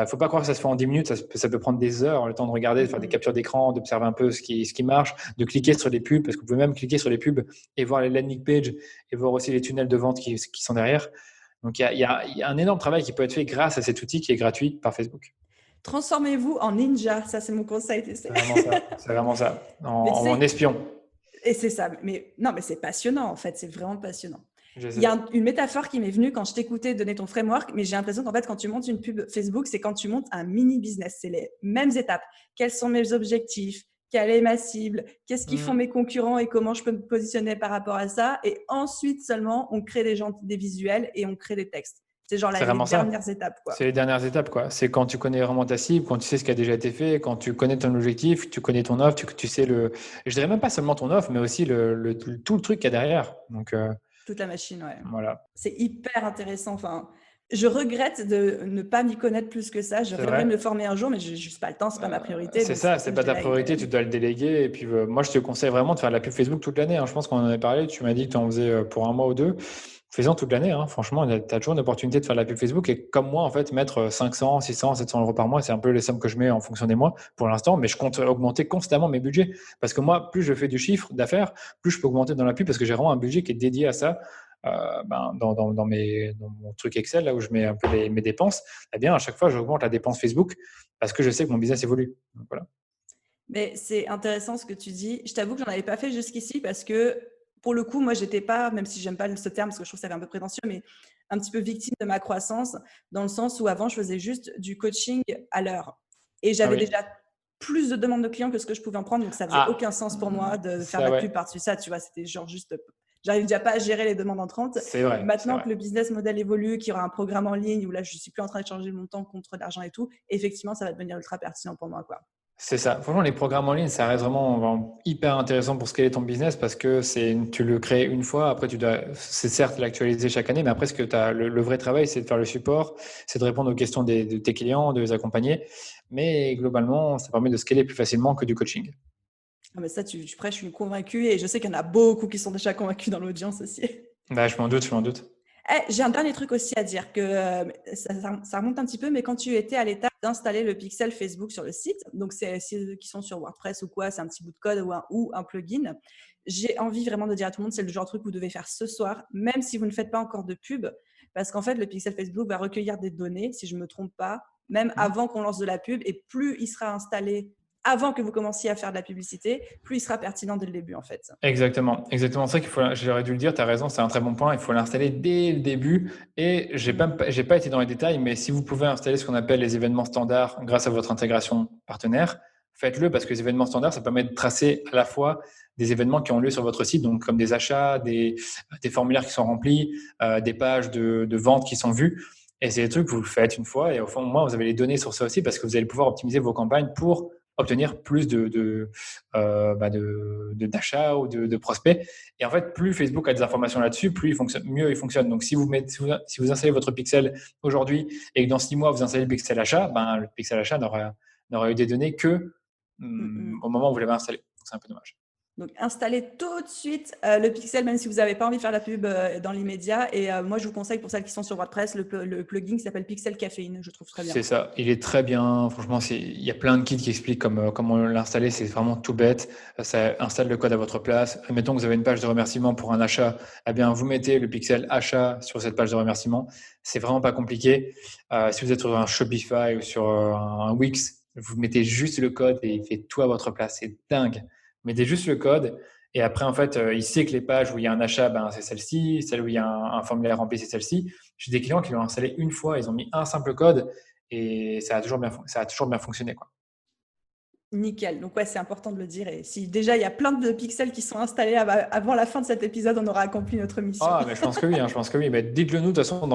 faut pas croire que ça se fait en 10 minutes, ça peut prendre des heures, le temps de regarder, de faire des captures d'écran, d'observer un peu ce qui marche, de cliquer sur les pubs, parce que vous pouvez même cliquer sur les pubs et voir les landing pages et voir aussi les tunnels de vente qui sont derrière. Donc il y a un énorme travail qui peut être fait grâce à cet outil qui est gratuit par Facebook. Transformez-vous en ninja, ça c'est mon conseil. C'est vraiment ça, c'est vraiment ça, Mais tu en sais, espion. et c'est ça. Mais non, mais c'est passionnant en fait, c'est vraiment passionnant. Je Il y sais. a une métaphore qui m'est venue quand je t'écoutais donner ton framework, mais j'ai l'impression qu'en fait, quand tu montes une pub Facebook, c'est quand tu montes un mini business. C'est les mêmes étapes. Quels sont mes objectifs? Quelle est ma cible? Qu'est-ce qu'ils font mes concurrents et comment je peux me positionner par rapport à ça? Et ensuite seulement, on crée des visuels et on crée des textes. C'est genre C'est les vraiment ça. dernières étapes, quoi. C'est les dernières étapes, quoi. C'est quand tu connais vraiment ta cible, quand tu sais ce qui a déjà été fait, quand tu connais ton objectif, tu connais ton offre, tu sais je dirais même pas seulement ton offre, mais aussi tout le truc qu'il y a derrière. Donc, Toute la machine, ouais. voilà. C'est hyper intéressant. Enfin, je regrette de ne pas m'y connaître plus que ça. Je C'est rêverais de vrai. me former un jour, mais je n'ai juste pas le temps, c'est pas ma priorité. C'est Donc c'est ça, pour ça c'est que pas je ta délègue. priorité, tu dois le déléguer. Et puis, moi, je te conseille vraiment de faire de la pub Facebook toute l'année, hein. Je pense qu'on en avait parlé. Tu m'as dit que tu en faisais pour 1 mois ou 2. Fais-en toute l'année, hein. Franchement, tu as toujours une opportunité de faire de la pub Facebook. Et comme moi, en fait, mettre 500, 600, 700 euros par mois, c'est un peu les sommes que je mets en fonction des mois pour l'instant. Mais je compte augmenter constamment mes budgets. Parce que moi, plus je fais du chiffre d'affaires, plus je peux augmenter dans la pub parce que j'ai vraiment un budget qui est dédié à ça. Dans mon truc Excel, là où je mets un peu mes dépenses, eh bien, à chaque fois, j'augmente la dépense Facebook parce que je sais que mon business évolue. Donc, voilà. Mais c'est intéressant ce que tu dis. Je t'avoue que j'en avais pas fait jusqu'ici parce que pour le coup, moi, j'étais pas, même si j'aime pas ce terme parce que je trouve que ça fait un peu prétentieux, mais un petit peu victime de ma croissance dans le sens où avant, je faisais juste du coaching à l'heure. Et Ah j'avais oui. déjà plus de demandes de clients que ce que je pouvais en prendre. Donc, ça faisait aucun sens pour moi de faire de ça la ouais, pub par-dessus ça. Tu vois, c'était genre juste, j'arrive déjà pas à gérer les demandes entrantes. c'est vrai, c'est Maintenant vrai. que le business model évolue, qu'il y aura un programme en ligne où là, je suis plus en train de changer mon temps contre de l'argent et tout, effectivement, ça va devenir ultra pertinent pour moi, quoi. C'est ça. Franchement, les programmes en ligne, ça reste vraiment hyper intéressant pour scaler ton business parce que tu le crées une fois. Après, c'est certes l'actualiser chaque année, mais après, ce que le vrai travail, c'est de faire le support, c'est de répondre aux questions de tes clients, de les accompagner. Mais globalement, ça permet de scaler plus facilement que du coaching. Ah mais ça, tu prêches, je suis convaincue et je sais qu'il y en a beaucoup qui sont déjà convaincus dans l'audience aussi. Bah, je m'en doute, je m'en doute. J'ai un dernier truc aussi à dire que ça remonte un petit peu, mais quand tu étais à l'étape d'installer le pixel Facebook sur le site, donc c'est ceux qui sont sur WordPress ou quoi, c'est un petit bout de code ou un plugin, j'ai envie vraiment de dire à tout le monde, c'est le genre de truc que vous devez faire ce soir, même si vous ne faites pas encore de pub, parce qu'en fait, le pixel Facebook va recueillir des données, si je ne me trompe pas, même avant qu'on lance de la pub, et plus il sera installé avant que vous commenciez à faire de la publicité, plus il sera pertinent dès le début, en fait. Exactement, exactement. C'est vrai j'aurais dû le dire, tu as raison, c'est un très bon point. Il faut l'installer dès le début. Et j'ai pas été dans les détails, mais si vous pouvez installer ce qu'on appelle les événements standards grâce à votre intégration partenaire, faites-le parce que les événements standards, ça permet de tracer à la fois des événements qui ont lieu sur votre site, donc comme des achats, des formulaires qui sont remplis, des pages de vente qui sont vues. Et c'est des trucs que vous le faites une fois et au fond, au moins, vous avez les données sur ça aussi parce que vous allez pouvoir optimiser vos campagnes pour obtenir plus d'achats ou de prospects. Et en fait, plus Facebook a des informations là-dessus, mieux il fonctionne. Donc, si vous installez votre pixel aujourd'hui et que dans 6 mois, vous installez le pixel achat, le pixel achat n'aura eu des données que au moment où vous l'avez installé. Donc, c'est un peu dommage. Donc, installez tout de suite le pixel, même si vous n'avez pas envie de faire la pub dans l'immédiat. Et moi, je vous conseille, pour celles qui sont sur WordPress, le plugin qui s'appelle Pixel Caféine. Je trouve très bien. C'est ça. Il est très bien. Franchement, il y a plein de kits qui expliquent comment l'installer. C'est vraiment tout bête. Ça installe le code à votre place. Mettons que vous avez une page de remerciement pour un achat. Eh bien, vous mettez le pixel achat sur cette page de remerciement. C'est vraiment pas compliqué. Si vous êtes sur un Shopify ou sur un Wix, vous mettez juste le code et il fait tout à votre place. C'est dingue. Vous mettez juste le code et après, en fait, il sait que les pages où il y a un achat, c'est celle-ci. Celle où il y a un formulaire rempli, c'est celle-ci. J'ai des clients qui l'ont installé une fois. Ils ont mis un simple code et ça a toujours bien fonctionné, quoi. Nickel. Donc ouais, c'est important de le dire. Et si déjà il y a plein de pixels qui sont installés avant la fin de cet épisode, on aura accompli notre mission. Ah, mais je pense que oui, je pense que oui. Mais dites-le nous, de toute façon,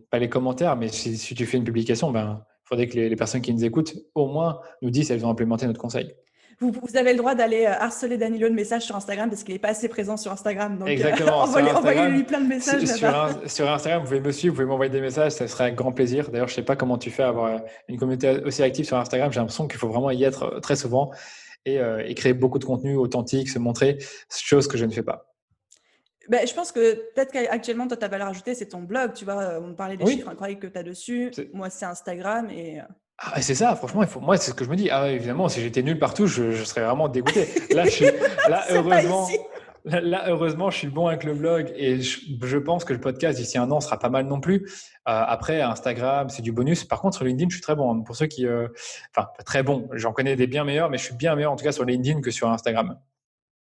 pas les commentaires, mais si tu fais une publication, il faudrait que les personnes qui nous écoutent, au moins, nous disent si elles ont implémenté notre conseil. Vous avez le droit d'aller harceler Danilo de messages sur Instagram parce qu'il n'est pas assez présent sur Instagram. Donc, Exactement. envoyez-lui plein de messages là-bas. Sur Instagram, vous pouvez me suivre, vous pouvez m'envoyer des messages, ça serait un grand plaisir. D'ailleurs, je ne sais pas comment tu fais à avoir une communauté aussi active sur Instagram. J'ai l'impression qu'il faut vraiment y être très souvent et créer beaucoup de contenu authentique, se montrer, chose que je ne fais pas. Je pense que peut-être qu'actuellement, toi, ta valeur ajoutée, c'est ton blog. Tu vois, on parlait des chiffres incroyables que tu as dessus. Moi, c'est Instagram. Ah, c'est ça, franchement, moi, c'est ce que je me dis. Ah, évidemment, si j'étais nul partout, je serais vraiment dégoûté. Là, heureusement, je suis bon avec le blog et je pense que le podcast d'ici un an sera pas mal non plus. Après, Instagram, c'est du bonus. Par contre, sur LinkedIn, je suis très bon. Pour ceux qui, enfin, pas très bon. J'en connais des bien meilleurs, mais je suis bien meilleur en tout cas sur LinkedIn que sur Instagram.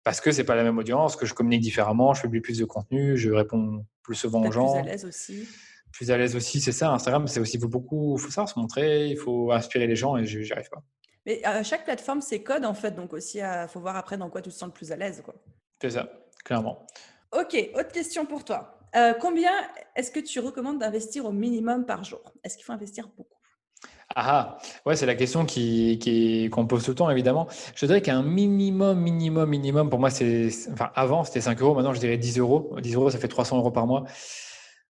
Parce que c'est pas la même audience, que je communique différemment, je publie plus de contenu, je réponds plus souvent aux gens. Plus à l'aise aussi. Plus à l'aise aussi, c'est ça. Instagram, c'est aussi il faut savoir se montrer, il faut inspirer les gens et j'y arrive pas. Mais chaque plateforme, c'est code en fait, donc aussi, il faut voir après dans quoi tu te sens le plus à l'aise, quoi. C'est ça, clairement. Ok, autre question pour toi. Combien est-ce que tu recommandes d'investir au minimum par jour? Est-ce qu'il faut investir beaucoup? Ouais, c'est la question qu'on pose tout le temps, évidemment. Je dirais qu'un minimum, pour moi, avant, c'était 5 euros. Maintenant, je dirais 10 euros. 10 euros, ça fait 300 euros par mois.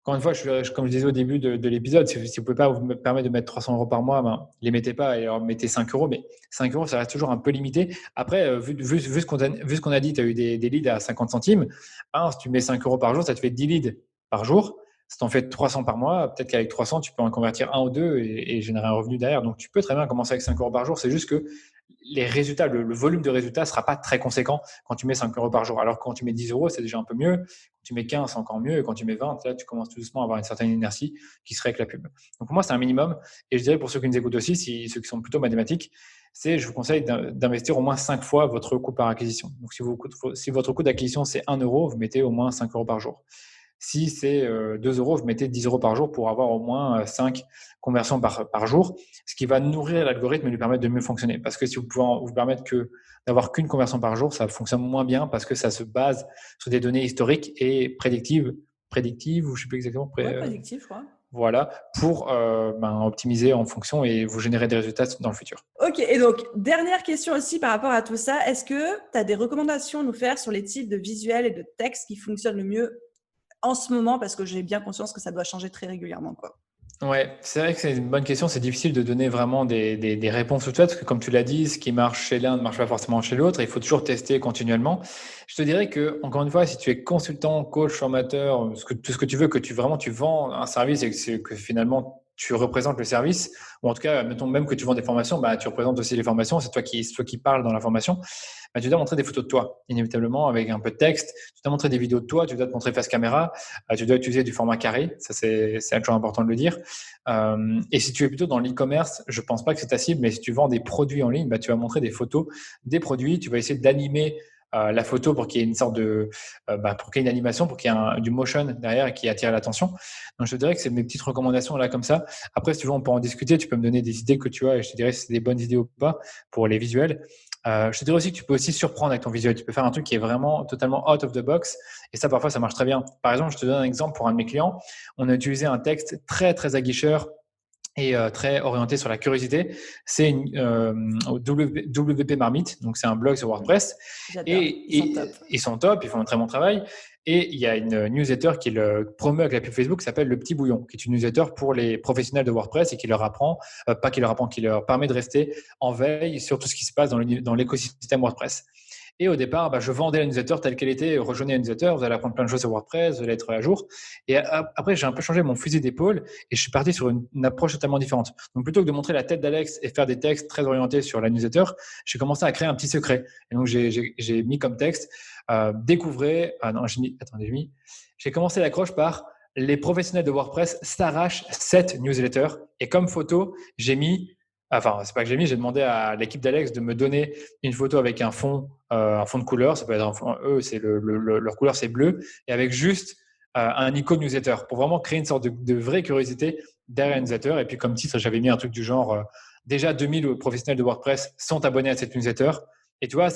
Encore une fois, comme je disais au début de l'épisode, si vous ne pouvez pas vous permettre de mettre 300 euros par mois, les mettez pas et alors mettez 5 euros. Mais 5 euros, ça reste toujours un peu limité. Après, vu ce qu'on a dit, tu as eu des leads à 50 centimes. Si tu mets 5 euros par jour, ça te fait 10 leads par jour. Si tu en fais 300 par mois, peut-être qu'avec 300, tu peux en convertir un ou deux et générer un revenu derrière. Donc, tu peux très bien commencer avec 5 euros par jour. C'est juste que les résultats, le volume de résultats ne sera pas très conséquent quand tu mets 5 euros par jour. Alors, quand tu mets 10 euros, c'est déjà un peu mieux. Quand tu mets 15, c'est encore mieux. Et quand tu mets 20, là, tu commences tout doucement à avoir une certaine inertie qui serait avec la pub. Donc, pour moi, c'est un minimum. Et je dirais pour ceux qui nous écoutent aussi, ceux qui sont plutôt mathématiques, je vous conseille d'investir au moins 5 fois votre coût par acquisition. Donc, si votre coût d'acquisition, c'est 1 euro, vous mettez au moins 5 euros par jour. Si c'est 2 euros, vous mettez 10 euros par jour pour avoir au moins 5 conversions par jour, ce qui va nourrir l'algorithme et lui permettre de mieux fonctionner. Parce que si vous pouvez vous permettre d'avoir qu'une conversion par jour, ça fonctionne moins bien parce que ça se base sur des données historiques et prédictives, ou je ne sais plus exactement. Prédictif, quoi. Voilà, pour optimiser en fonction et vous générer des résultats dans le futur. Ok, et donc, dernière question aussi par rapport à tout ça. Est-ce que tu as des recommandations à nous faire sur les types de visuels et de textes qui fonctionnent le mieux en ce moment, parce que j'ai bien conscience que ça doit changer très régulièrement, quoi. Ouais, c'est vrai que c'est une bonne question. C'est difficile de donner vraiment des réponses toutes faites parce que, comme tu l'as dit, ce qui marche chez l'un ne marche pas forcément chez l'autre. Il faut toujours tester continuellement. Je te dirais que, encore une fois, si tu es consultant, coach, formateur, tout ce que tu veux, que tu vends un service et que finalement tu représentes le service, ou en tout cas, mettons même que tu vends des formations, tu représentes aussi les formations. C'est toi qui parles dans la formation. Tu dois montrer des photos de toi, inévitablement, avec un peu de texte. Tu dois montrer des vidéos de toi, tu dois te montrer face caméra, tu dois utiliser du format carré, ça c'est toujours important de le dire. Et si tu es plutôt dans l'e-commerce, je pense pas que c'est ta cible, mais si tu vends des produits en ligne, tu vas montrer des photos des produits, tu vas essayer d'animer la photo pour qu'il y ait une sorte pour qu'il y ait une animation, pour qu'il y ait du motion derrière et qui attire l'attention. Donc je te dirais que c'est mes petites recommandations là comme ça. Après, si tu veux, on peut en discuter, tu peux me donner des idées que tu as et je te dirais si c'est des bonnes idées ou pas pour les visuels. Je te dirais aussi que tu peux aussi surprendre avec ton visuel. Tu peux faire un truc qui est vraiment totalement out of the box. Et ça, parfois, ça marche très bien. Par exemple, je te donne un exemple pour un de mes clients. On a utilisé un texte très, très aguicheur et très orienté sur la curiosité. C'est WP Marmite. Donc, c'est un blog sur WordPress. J'adore. Ils sont top. Ils font un très bon travail. Et il y a une newsletter qui le promeut avec la pub Facebook qui s'appelle Le Petit Bouillon, qui est une newsletter pour les professionnels de WordPress et qui leur permet de rester en veille sur tout ce qui se passe dans l'écosystème WordPress. Et au départ, je vendais la newsletter telle qu'elle était. Rejoignez la newsletter, vous allez apprendre plein de choses sur WordPress, vous allez être à jour. Et après, j'ai un peu changé mon fusil d'épaule et je suis parti sur une approche totalement différente. Donc, plutôt que de montrer la tête d'Alex et faire des textes très orientés sur la newsletter, j'ai commencé à créer un petit secret. Et donc, j'ai mis comme texte découvrez. J'ai commencé l'accroche par les professionnels de WordPress s'arrachent cette newsletter. Et comme photo, j'ai demandé à l'équipe d'Alex de me donner une photo avec un fond de couleur. Ça peut être leur couleur, c'est bleu. Et avec juste un icône newsletter pour vraiment créer une sorte de vraie curiosité derrière la newsletter. Et puis, comme titre, j'avais mis un truc du genre déjà 2000 professionnels de WordPress sont abonnés à cette newsletter. Et tu vois,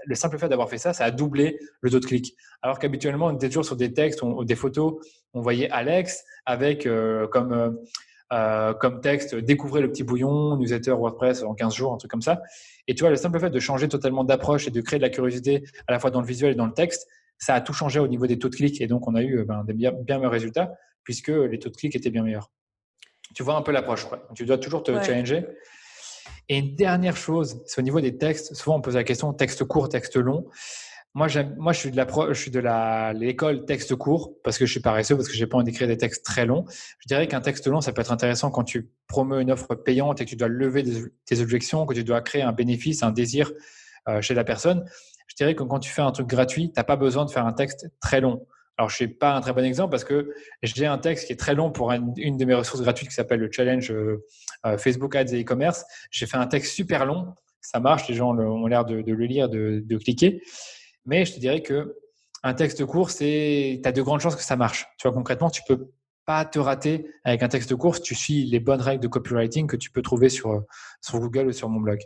le simple fait d'avoir fait ça, ça a doublé le taux de clic. Alors qu'habituellement, on était toujours sur des textes ou des photos. On voyait Alex avec comme texte « Découvrez le petit bouillon, newsletter WordPress en 15 jours », un truc comme ça. Et tu vois, le simple fait de changer totalement d'approche et de créer de la curiosité à la fois dans le visuel et dans le texte, ça a tout changé au niveau des taux de clic. Et donc, on a eu des bien meilleurs résultats puisque les taux de clic étaient bien meilleurs. Tu vois un peu l'approche. Ouais. Tu dois toujours te challenger. Et une dernière chose, c'est au niveau des textes. Souvent, on pose la question texte court, texte long. Moi, je suis de l'école texte court parce que je suis paresseux, parce que j'ai pas envie d'écrire des textes très longs. Je dirais qu'un texte long, ça peut être intéressant quand tu promeus une offre payante et que tu dois lever tes objections, que tu dois créer un bénéfice, un désir chez la personne. Je dirais que quand tu fais un truc gratuit, tu n'as pas besoin de faire un texte très long. Alors, je ne suis pas un très bon exemple parce que j'ai un texte qui est très long pour une de mes ressources gratuites qui s'appelle le challenge Facebook Ads et e-commerce. J'ai fait un texte super long. Ça marche, les gens ont l'air de le lire, de cliquer. Mais je te dirais qu'un texte court, tu as de grandes chances que ça marche. Tu vois, concrètement, tu ne peux pas te rater avec un texte court si tu suis les bonnes règles de copywriting que tu peux trouver sur Google ou sur mon blog.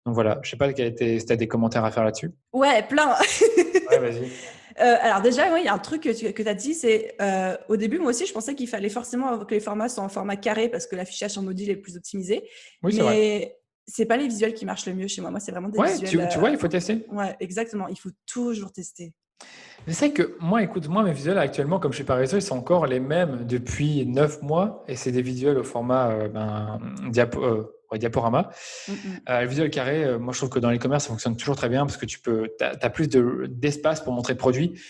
Donc voilà, je ne sais pas si tu as des commentaires à faire là-dessus. Ouais, plein. Ouais, vas-y. Alors déjà, il y a un truc que tu as dit, c'est au début, moi aussi, je pensais qu'il fallait forcément que les formats soient en format carré parce que l'affichage sur mobile est plus optimisé. Oui, c'est vrai. Mais c'est pas les visuels qui marchent le mieux chez moi. Moi, c'est vraiment des visuels. Tu vois, il faut tester. Ouais, exactement. Il faut toujours tester. Mais c'est que moi, écoute, mes visuels actuellement, comme je suis paresseux, ils sont encore les mêmes depuis 9 mois et c'est des visuels au format diaporama. Le visuel carré, moi, je trouve que dans l'e-commerce, ça fonctionne toujours très bien parce que tu as plus d'espace pour montrer le produit.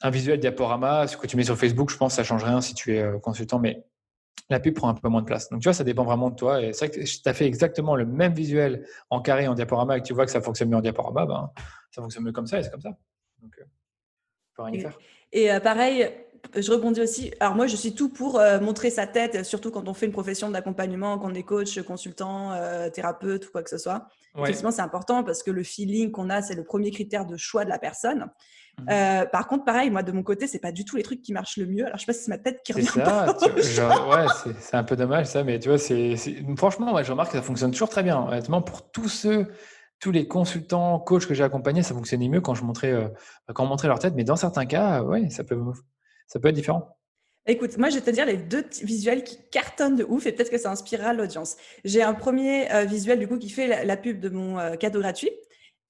Un visuel diaporama, ce que tu mets sur Facebook, je pense que ça ne change rien si tu es consultant, mais la pub prend un peu moins de place. Donc, tu vois, ça dépend vraiment de toi. Et c'est vrai que si tu as fait exactement le même visuel en carré et en diaporama et que tu vois que ça fonctionne mieux en diaporama, ça fonctionne mieux comme ça et c'est comme ça. Donc, il ne faut rien y faire. Et pareil, je rebondis aussi. Alors moi, je suis tout pour montrer sa tête, surtout quand on fait une profession d'accompagnement, quand on est coach, consultant, thérapeute ou quoi que ce soit. Ouais. Effectivement, c'est important parce que le feeling qu'on a, c'est le premier critère de choix de la personne. Par contre, pareil, moi, de mon côté, c'est pas du tout les trucs qui marchent le mieux. Alors, je sais pas si c'est ma tête qui revient. C'est ça. C'est un peu dommage, ça. Mais tu vois, franchement, je remarque que ça fonctionne toujours très bien. Honnêtement, pour tous les consultants, coachs que j'ai accompagnés, ça fonctionnait mieux quand on montrait leur tête. Mais dans certains cas, ça peut être différent. Écoute, moi, je vais te dire les deux visuels qui cartonnent de ouf et peut-être que ça inspirera l'audience. J'ai un premier visuel, du coup, qui fait la pub de mon cadeau gratuit.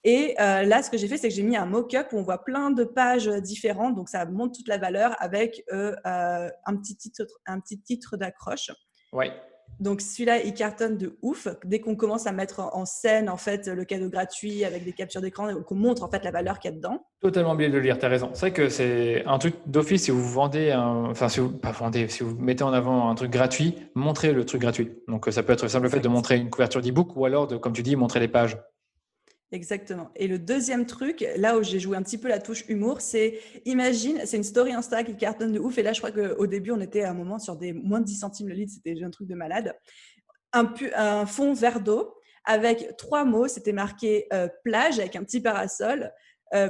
Et là, ce que j'ai fait, c'est que j'ai mis un mock-up où on voit plein de pages différentes. Donc, ça montre toute la valeur avec un petit titre d'accroche. Ouais. Donc, celui-là, il cartonne de ouf. Dès qu'on commence à mettre en scène, en fait, le cadeau gratuit avec des captures d'écran, qu'on montre, en fait, la valeur qu'il y a dedans. Totalement oublié de le lire, tu as raison. C'est vrai que c'est un truc d'office si vous vendez, si vous mettez en avant un truc gratuit, montrez le truc gratuit. Donc, ça peut être le simple fait de montrer une couverture d'e-book ou alors, comme tu dis, montrer les pages. Exactement. Et le deuxième truc, là où j'ai joué un petit peu la touche humour, c'est une story Insta qui cartonne de ouf. Et là, je crois qu'au début, on était à un moment sur des moins de 10 centimes le litre. C'était un truc de malade. Un fond vert d'eau avec 3 mots. C'était marqué plage avec un petit parasol,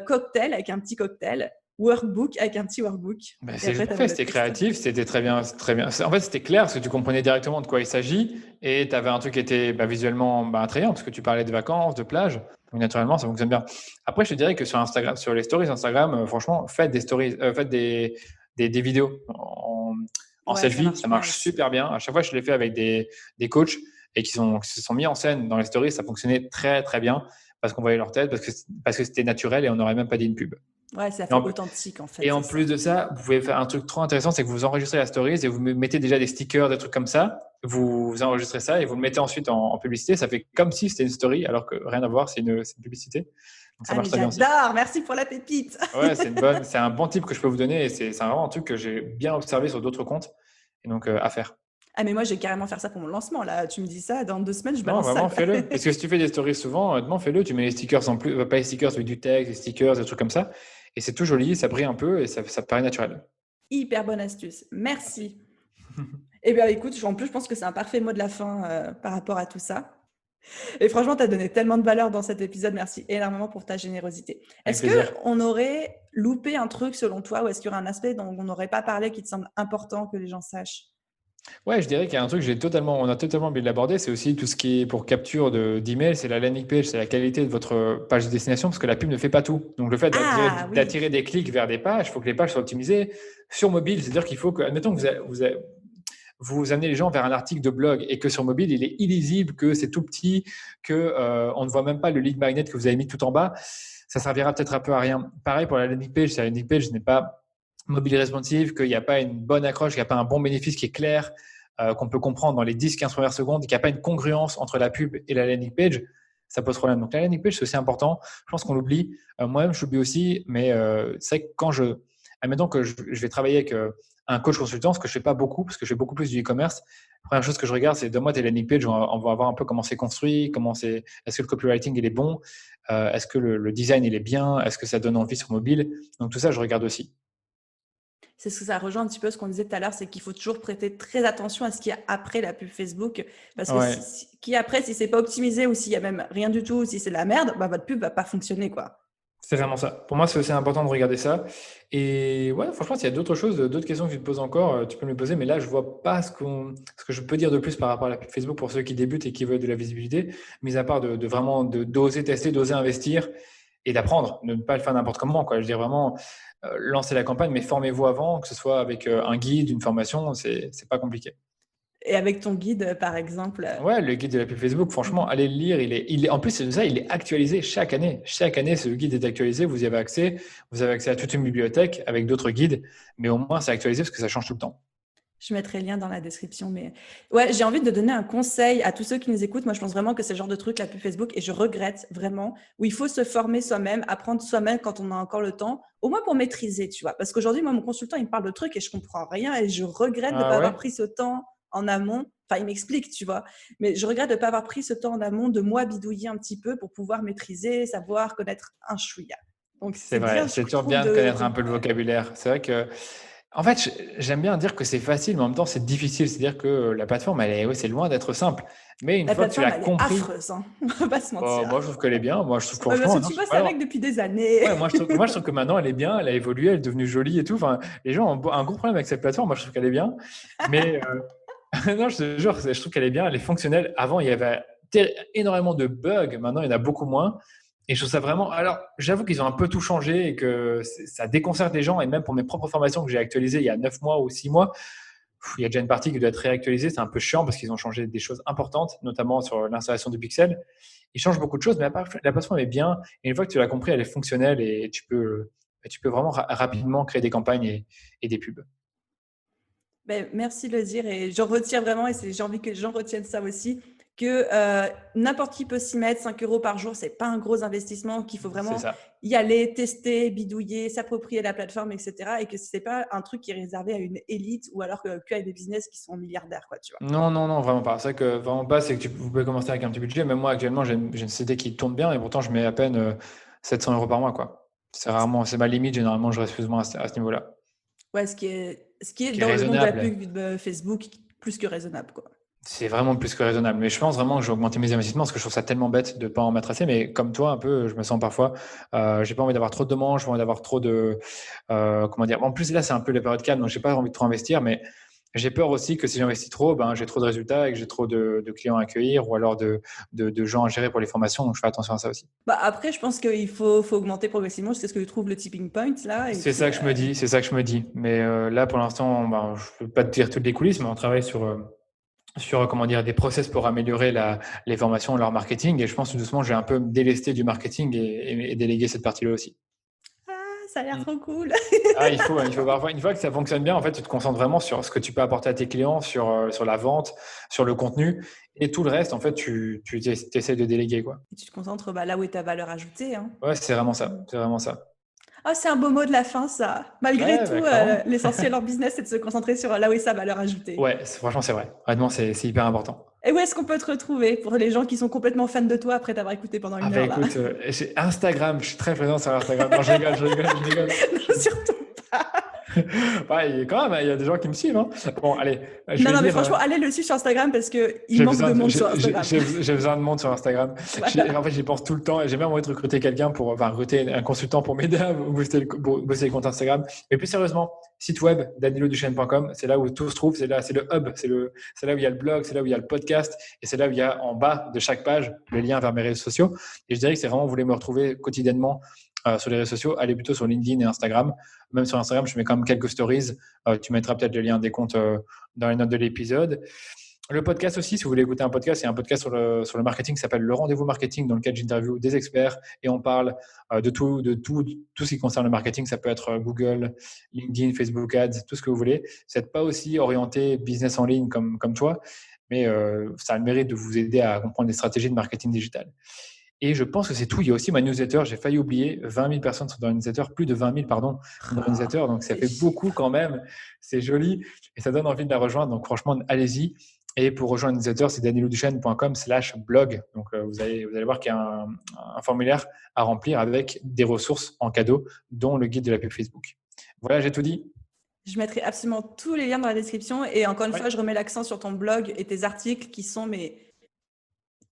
cocktail avec un petit cocktail, workbook avec un petit workbook. C'était créatif, c'était très bien. En fait, c'était clair parce que tu comprenais directement de quoi il s'agit et tu avais un truc qui était visuellement attrayant parce que tu parlais de vacances, de plage. Donc, naturellement, ça fonctionne bien. Après, je te dirais que sur Instagram, sur les stories Instagram, franchement, faites des stories, faites des vidéos en selfie. Ça marche super bien. À chaque fois, je l'ai fait avec des coachs et qui se sont mis en scène dans les stories. Ça fonctionnait très, très bien parce qu'on voyait leur tête, parce que c'était naturel et on n'aurait même pas dit une pub. Ouais, ça fait authentique en fait. Et en plus de ça, vous pouvez faire un truc trop intéressant, c'est que vous enregistrez la stories et vous mettez déjà des stickers, des trucs comme ça. Vous enregistrez ça et vous le mettez ensuite en publicité. Ça fait comme si c'était une story, alors que rien à voir, c'est une publicité. Donc ça marche très bien aussi. J'adore, merci pour la pépite. Ouais, c'est un bon type que je peux vous donner et c'est vraiment un truc que j'ai bien observé sur d'autres comptes et donc à faire. Ah mais moi, je vais carrément faire ça pour mon lancement. Là, tu me dis ça, dans 2 semaines, je balance ça. Non, vraiment, fais-le. Parce que si tu fais des stories souvent, honnêtement, fais-le. Tu mets les stickers en plus, pas les stickers, mais du texte, des stickers, des trucs comme ça. Et c'est tout joli, ça brille un peu et ça paraît naturel. Hyper bonne astuce. Merci. Eh bien, écoute, en plus, je pense que c'est un parfait mot de la fin par rapport à tout ça. Et franchement, tu as donné tellement de valeur dans cet épisode. Merci énormément pour ta générosité. Est-ce qu'on aurait loupé un truc selon toi ou est-ce qu'il y aurait un aspect dont on n'aurait pas parlé qui te semble important que les gens sachent ? Ouais, je dirais qu'il y a un truc que on a totalement oublié de l'aborder, c'est aussi tout ce qui est pour capture d'email, c'est la landing page, c'est la qualité de votre page de destination, parce que la pub ne fait pas tout. Donc le fait Ah oui, d'attirer des clics vers des pages, il faut que les pages soient optimisées sur mobile. C'est-à-dire qu'il faut que, admettons que vous amenez les gens vers un article de blog et que sur mobile, il est illisible, que c'est tout petit, que on ne voit même pas le lead magnet que vous avez mis tout en bas, ça servira peut-être un peu à rien. Pareil pour la landing page, si la landing page n'est pas mobile responsive, qu'il n'y a pas une bonne accroche, qu'il n'y a pas un bon bénéfice qui est clair, qu'on peut comprendre dans les 10-15 premières secondes, qu'il n'y a pas une congruence entre la pub et la landing page, ça pose problème. Donc la landing page, c'est aussi important. Je pense qu'on l'oublie. Moi-même, je l'oublie aussi, mais c'est vrai que admettons que je vais travailler avec un coach consultant, ce que je fais pas beaucoup, parce que je fais beaucoup plus du e-commerce. La première chose que je regarde, c'est donne-moi tes landing pages, on va voir un peu comment c'est construit, est-ce que le copywriting il est bon, est-ce que le design il est bien, est-ce que ça donne envie sur mobile. Donc tout ça, je regarde aussi. c'est ce que ça rejoint un petit peu ce qu'on disait tout à l'heure, c'est qu'il faut toujours prêter très attention à ce qu'il y a après la pub Facebook. Parce que Ouais. qui après, si c'est pas optimisé ou s'il y a même rien du tout, si c'est de la merde, bah, votre pub va pas fonctionner, quoi. C'est vraiment ça. Pour moi, c'est aussi important de regarder ça. Et ouais, franchement, s'il y a d'autres choses, d'autres questions que tu te poses encore, tu peux me les poser. Mais là, je vois pas ce que je peux dire de plus par rapport à la pub Facebook pour ceux qui débutent et qui veulent de la visibilité, mis à part de vraiment d'oser tester, d'oser investir et d'apprendre, de ne pas le faire n'importe comment, quoi. Je veux dire vraiment, lancer la campagne, mais formez-vous avant, que ce soit avec un guide, une formation, c'est pas compliqué. Et avec ton guide, par exemple. Ouais, le guide de la pub Facebook, franchement, Mhm. allez le lire. En plus, c'est ça, il est actualisé chaque année. Chaque année, ce guide est actualisé. Vous y avez accès. Vous avez accès à toute une bibliothèque avec d'autres guides. Mais au moins, c'est actualisé parce que ça change tout le temps. Je mettrai le lien dans la description. Mais ouais, j'ai envie de donner un conseil à tous ceux qui nous écoutent. Moi, je pense vraiment que c'est le genre de truc, la pub Facebook, et je regrette vraiment, où il faut se former soi-même, apprendre soi-même quand on a encore le temps, au moins pour maîtriser, tu vois. Parce qu'aujourd'hui, moi, mon consultant, il me parle de trucs et je comprends rien et je regrette de ne Ah pas ouais? avoir pris ce temps en amont. Enfin, il m'explique, tu vois. Mais je regrette de ne pas avoir pris ce temps en amont de moi bidouiller un petit peu pour pouvoir maîtriser, savoir, connaître un chouïa. Donc, C'est c'est bien, vrai. je C'est toujours trouve, bien de connaître un peu le vocabulaire. C'est vrai que, en fait, j'aime bien dire que c'est facile, mais en même temps, c'est difficile. C'est-à-dire que la plateforme, ouais, c'est loin d'être simple. Mais une la fois que tu l'as plateforme, elle est compris, affreuse, hein. On va pas se mentir. moi, je trouve qu'elle est bien. Moi, je trouve que Ouais, parce franchement, que non, tu bosses avec depuis des années. ouais, moi, je trouve que maintenant, elle est bien, elle a évolué, elle est devenue jolie et tout. Enfin, les gens ont un gros problème avec cette plateforme. Moi, je trouve qu'elle est bien. Mais non, je te jure, je trouve qu'elle est bien, elle est fonctionnelle. Avant, il y avait énormément de bugs. Maintenant, il y en a beaucoup moins. Et je trouve ça vraiment. Alors, j'avoue qu'ils ont un peu tout changé et que ça déconcerte les gens. Et même pour mes propres formations que j'ai actualisées il y a 9 mois ou 6 mois, il y a déjà une partie qui doit être réactualisée. C'est un peu chiant parce qu'ils ont changé des choses importantes, notamment sur l'installation du pixel. Ils changent beaucoup de choses, mais la plateforme est bien. Et une fois que tu l'as compris, elle est fonctionnelle et tu peux vraiment rapidement créer des campagnes et des pubs. Ben, merci de le dire et j'en retiens vraiment et j'ai envie que les gens retiennent ça aussi, que n'importe qui peut s'y mettre, 5 euros par jour, c'est pas un gros investissement, qu'il faut C'est vraiment ça. y aller, tester, bidouiller, s'approprier la plateforme, etc. Et que c'est pas un truc qui est réservé à une élite ou alors qu'à des business qui sont milliardaires, quoi, tu vois. Non, non, non, vraiment pas. C'est vrai que vraiment pas, c'est que vous pouvez commencer avec un petit budget. Même moi, actuellement, j'ai une société qui tourne bien et pourtant, je mets à peine 700 euros par mois, quoi. C'est ma limite. Généralement, je reste plus ou moins à ce niveau-là. Ouais, ce qui est Qui est dans le monde de la raisonnable. pub Facebook, plus que raisonnable, quoi. C'est vraiment plus que raisonnable. Mais je pense vraiment que je vais augmenter mes investissements parce que je trouve ça tellement bête de ne pas en mettre assez. Mais comme toi, un peu, je me sens parfois, j'ai pas envie d'avoir trop de demandes, j'ai pas envie d'avoir trop de, comment dire. En plus, là, c'est un peu la période calme, donc j'ai pas envie de trop investir. Mais j'ai peur aussi que si j'investis trop, ben, j'ai trop de résultats et que j'ai trop de clients à accueillir ou alors de gens à gérer pour les formations. Donc, je fais attention à ça aussi. Bah après, je pense qu'il faut augmenter progressivement jusqu'à ce que tu trouves le tipping point, là. Et C'est puis, ça que je me dis, c'est ça que je me dis. Mais là, pour l'instant, ben, je peux pas te dire toutes les coulisses, mais on travaille sur comment dire, des process pour améliorer les formations, leur marketing. Et je pense que doucement, je vais un peu me délester du marketing et déléguer cette partie-là aussi. ça a l'air Mm. trop cool. Ah, il faut parfois, une fois que ça fonctionne bien, en fait, tu te concentres vraiment sur ce que tu peux apporter à tes clients, sur la vente, sur le contenu. Et tout le reste, en fait, tu essaies de déléguer, quoi. Et tu te concentres là où est ta valeur ajoutée, hein. Ouais, c'est vraiment ça. C'est vraiment ça. Ah, c'est un beau mot de la fin, ça. Malgré Ouais, bah, tout, clairement. l'essentiel en business, c'est de se concentrer sur là où est sa valeur ajoutée. Ouais, franchement, c'est vrai. Honnêtement, c'est hyper important. Et où est-ce qu'on peut te retrouver pour les gens qui sont complètement fans de toi après t'avoir écouté pendant Ah, une bah heure là? écoute, j'ai Instagram, je suis très présent sur Instagram. Non, je rigole, je rigole, je rigole. Non, surtout pas. Quand même, il y a des gens qui me suivent. Hein. Bon, allez, je Non, vais mais dire, franchement, allez le suivre sur Instagram parce qu'il j'ai manque besoin, de monde sur Instagram. j'ai besoin de monde sur Instagram. Voilà. En fait, j'y pense tout le temps et j'ai même envie de recruter quelqu'un recruter un consultant pour m'aider à booster les comptes Instagram. Mais plus sérieusement, site web, daniloduchesne.com, c'est là où tout se trouve, c'est le hub, c'est là où il y a le blog, c'est là où il y a le podcast et c'est là où il y a en bas de chaque page le lien vers mes réseaux sociaux. Et je dirais que c'est vraiment, vous voulez me retrouver quotidiennement sur les réseaux sociaux, allez plutôt sur LinkedIn et Instagram. Même sur Instagram, je mets quand même quelques stories. Tu mettras peut-être le lien des comptes dans les notes de l'épisode. Le podcast aussi, si vous voulez écouter un podcast, il y a un podcast sur le marketing qui s'appelle Le Rendez-vous Marketing, dans lequel j'interviewe des experts et on parle de tout ce qui concerne le marketing. Ça peut être Google, LinkedIn, Facebook Ads, tout ce que vous voulez. Vous n'êtes pas aussi orienté business en ligne comme toi, mais ça a le mérite de vous aider à comprendre des stratégies de marketing digital. Et je pense que c'est tout. Il y a aussi ma newsletter. J'ai failli oublier. 20 000 personnes sont dans la newsletter. Plus de 20 000, pardon, dans la newsletter. Donc, ça fait beaucoup quand même. C'est joli et ça donne envie de la rejoindre. Donc, franchement, allez-y. Et pour rejoindre la newsletter, c'est daniloduchesne.com/blog. Donc, vous allez voir qu'il y a un formulaire à remplir avec des ressources en cadeau, dont le guide de la pub Facebook. Voilà, j'ai tout dit. Je mettrai absolument tous les liens dans la description. Et encore une fois, je remets l'accent sur ton blog et tes articles qui sont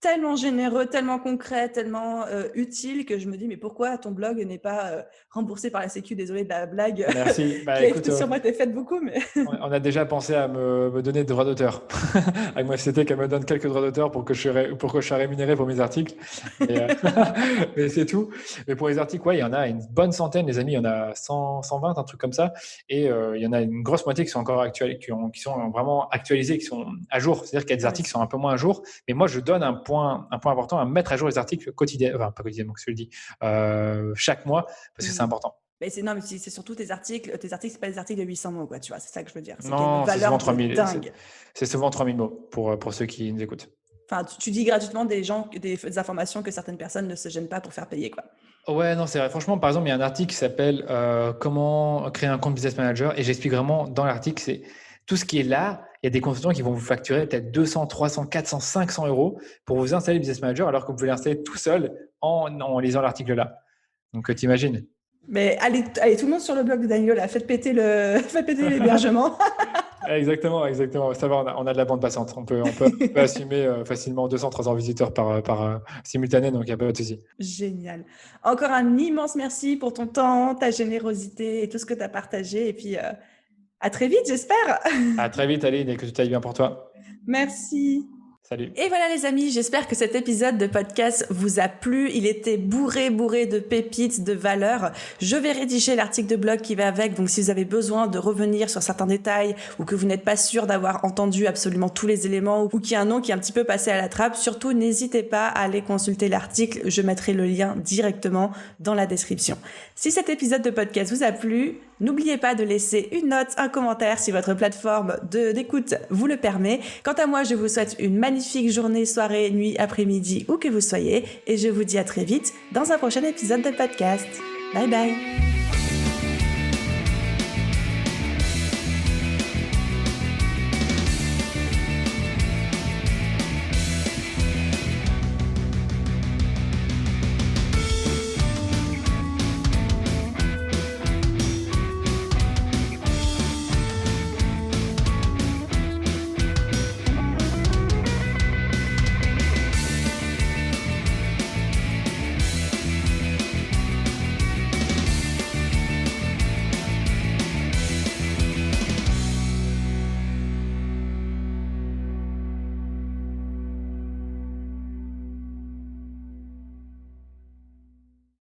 tellement généreux, tellement concret, tellement utile que je me dis mais pourquoi ton blog n'est pas remboursé par la Sécu? Désolée de la blague. Merci. Écoute, sur moi, t'es faite beaucoup, mais on a déjà pensé à me donner des droits d'auteur avec ma société qu'elle me donne quelques droits d'auteur pour que je sois rémunéré pour mes articles. Mais c'est tout. Mais pour les articles, il y en a une bonne centaine, les amis. Il y en a 120, un truc comme ça. Et il y en a une grosse moitié qui sont encore actuels, qui sont vraiment actualisés, qui sont à jour. C'est-à-dire qu'il y a des articles qui sont un peu moins à jour. Mais moi, je donne un point important à mettre à jour les articles quotidiennement, enfin pas quotidiennement, que je le dis, chaque mois, parce que c'est important. Mais c'est surtout tes articles. Tes articles, c'est pas des articles de 800 mots, quoi. Tu vois, c'est ça que je veux dire. Non, c'est souvent 3000. C'est souvent 3000 mots pour ceux qui nous écoutent. Enfin, tu dis gratuitement des informations que certaines personnes ne se gênent pas pour faire payer, quoi. Ouais, non, c'est vrai. Franchement, par exemple, il y a un article qui s'appelle Comment créer un compte business manager, et j'explique vraiment dans l'article, c'est tout ce qui est là. Il y a des consultants qui vont vous facturer peut-être 200, 300, 400, 500 euros pour vous installer Business Manager alors que vous pouvez l'installer tout seul en lisant l'article là. Donc, t'imagines. Mais allez, tout le monde sur le blog de Daniel, là, faites péter l'hébergement. Exactement. Ça va, on a de la bande passante. On peut assumer facilement 200, 300 visiteurs par simultané, donc il n'y a pas de souci. Génial. Encore un immense merci pour ton temps, ta générosité et tout ce que tu as partagé. Et puis, à très vite, j'espère. À très vite, Aline, et que tout aille bien pour toi. Merci. Salut. Et voilà les amis, j'espère que cet épisode de podcast vous a plu. Il était bourré de pépites, de valeurs. Je vais rédiger l'article de blog qui va avec. Donc si vous avez besoin de revenir sur certains détails ou que vous n'êtes pas sûr d'avoir entendu absolument tous les éléments ou qu'il y a un nom qui est un petit peu passé à la trappe, surtout n'hésitez pas à aller consulter l'article. Je mettrai le lien directement dans la description. Si cet épisode de podcast vous a plu, n'oubliez pas de laisser une note, un commentaire si votre plateforme d'écoute vous le permet. Quant à moi, je vous souhaite une magnifique journée, soirée, nuit, après-midi, où que vous soyez. Et je vous dis à très vite dans un prochain épisode de podcast. Bye bye.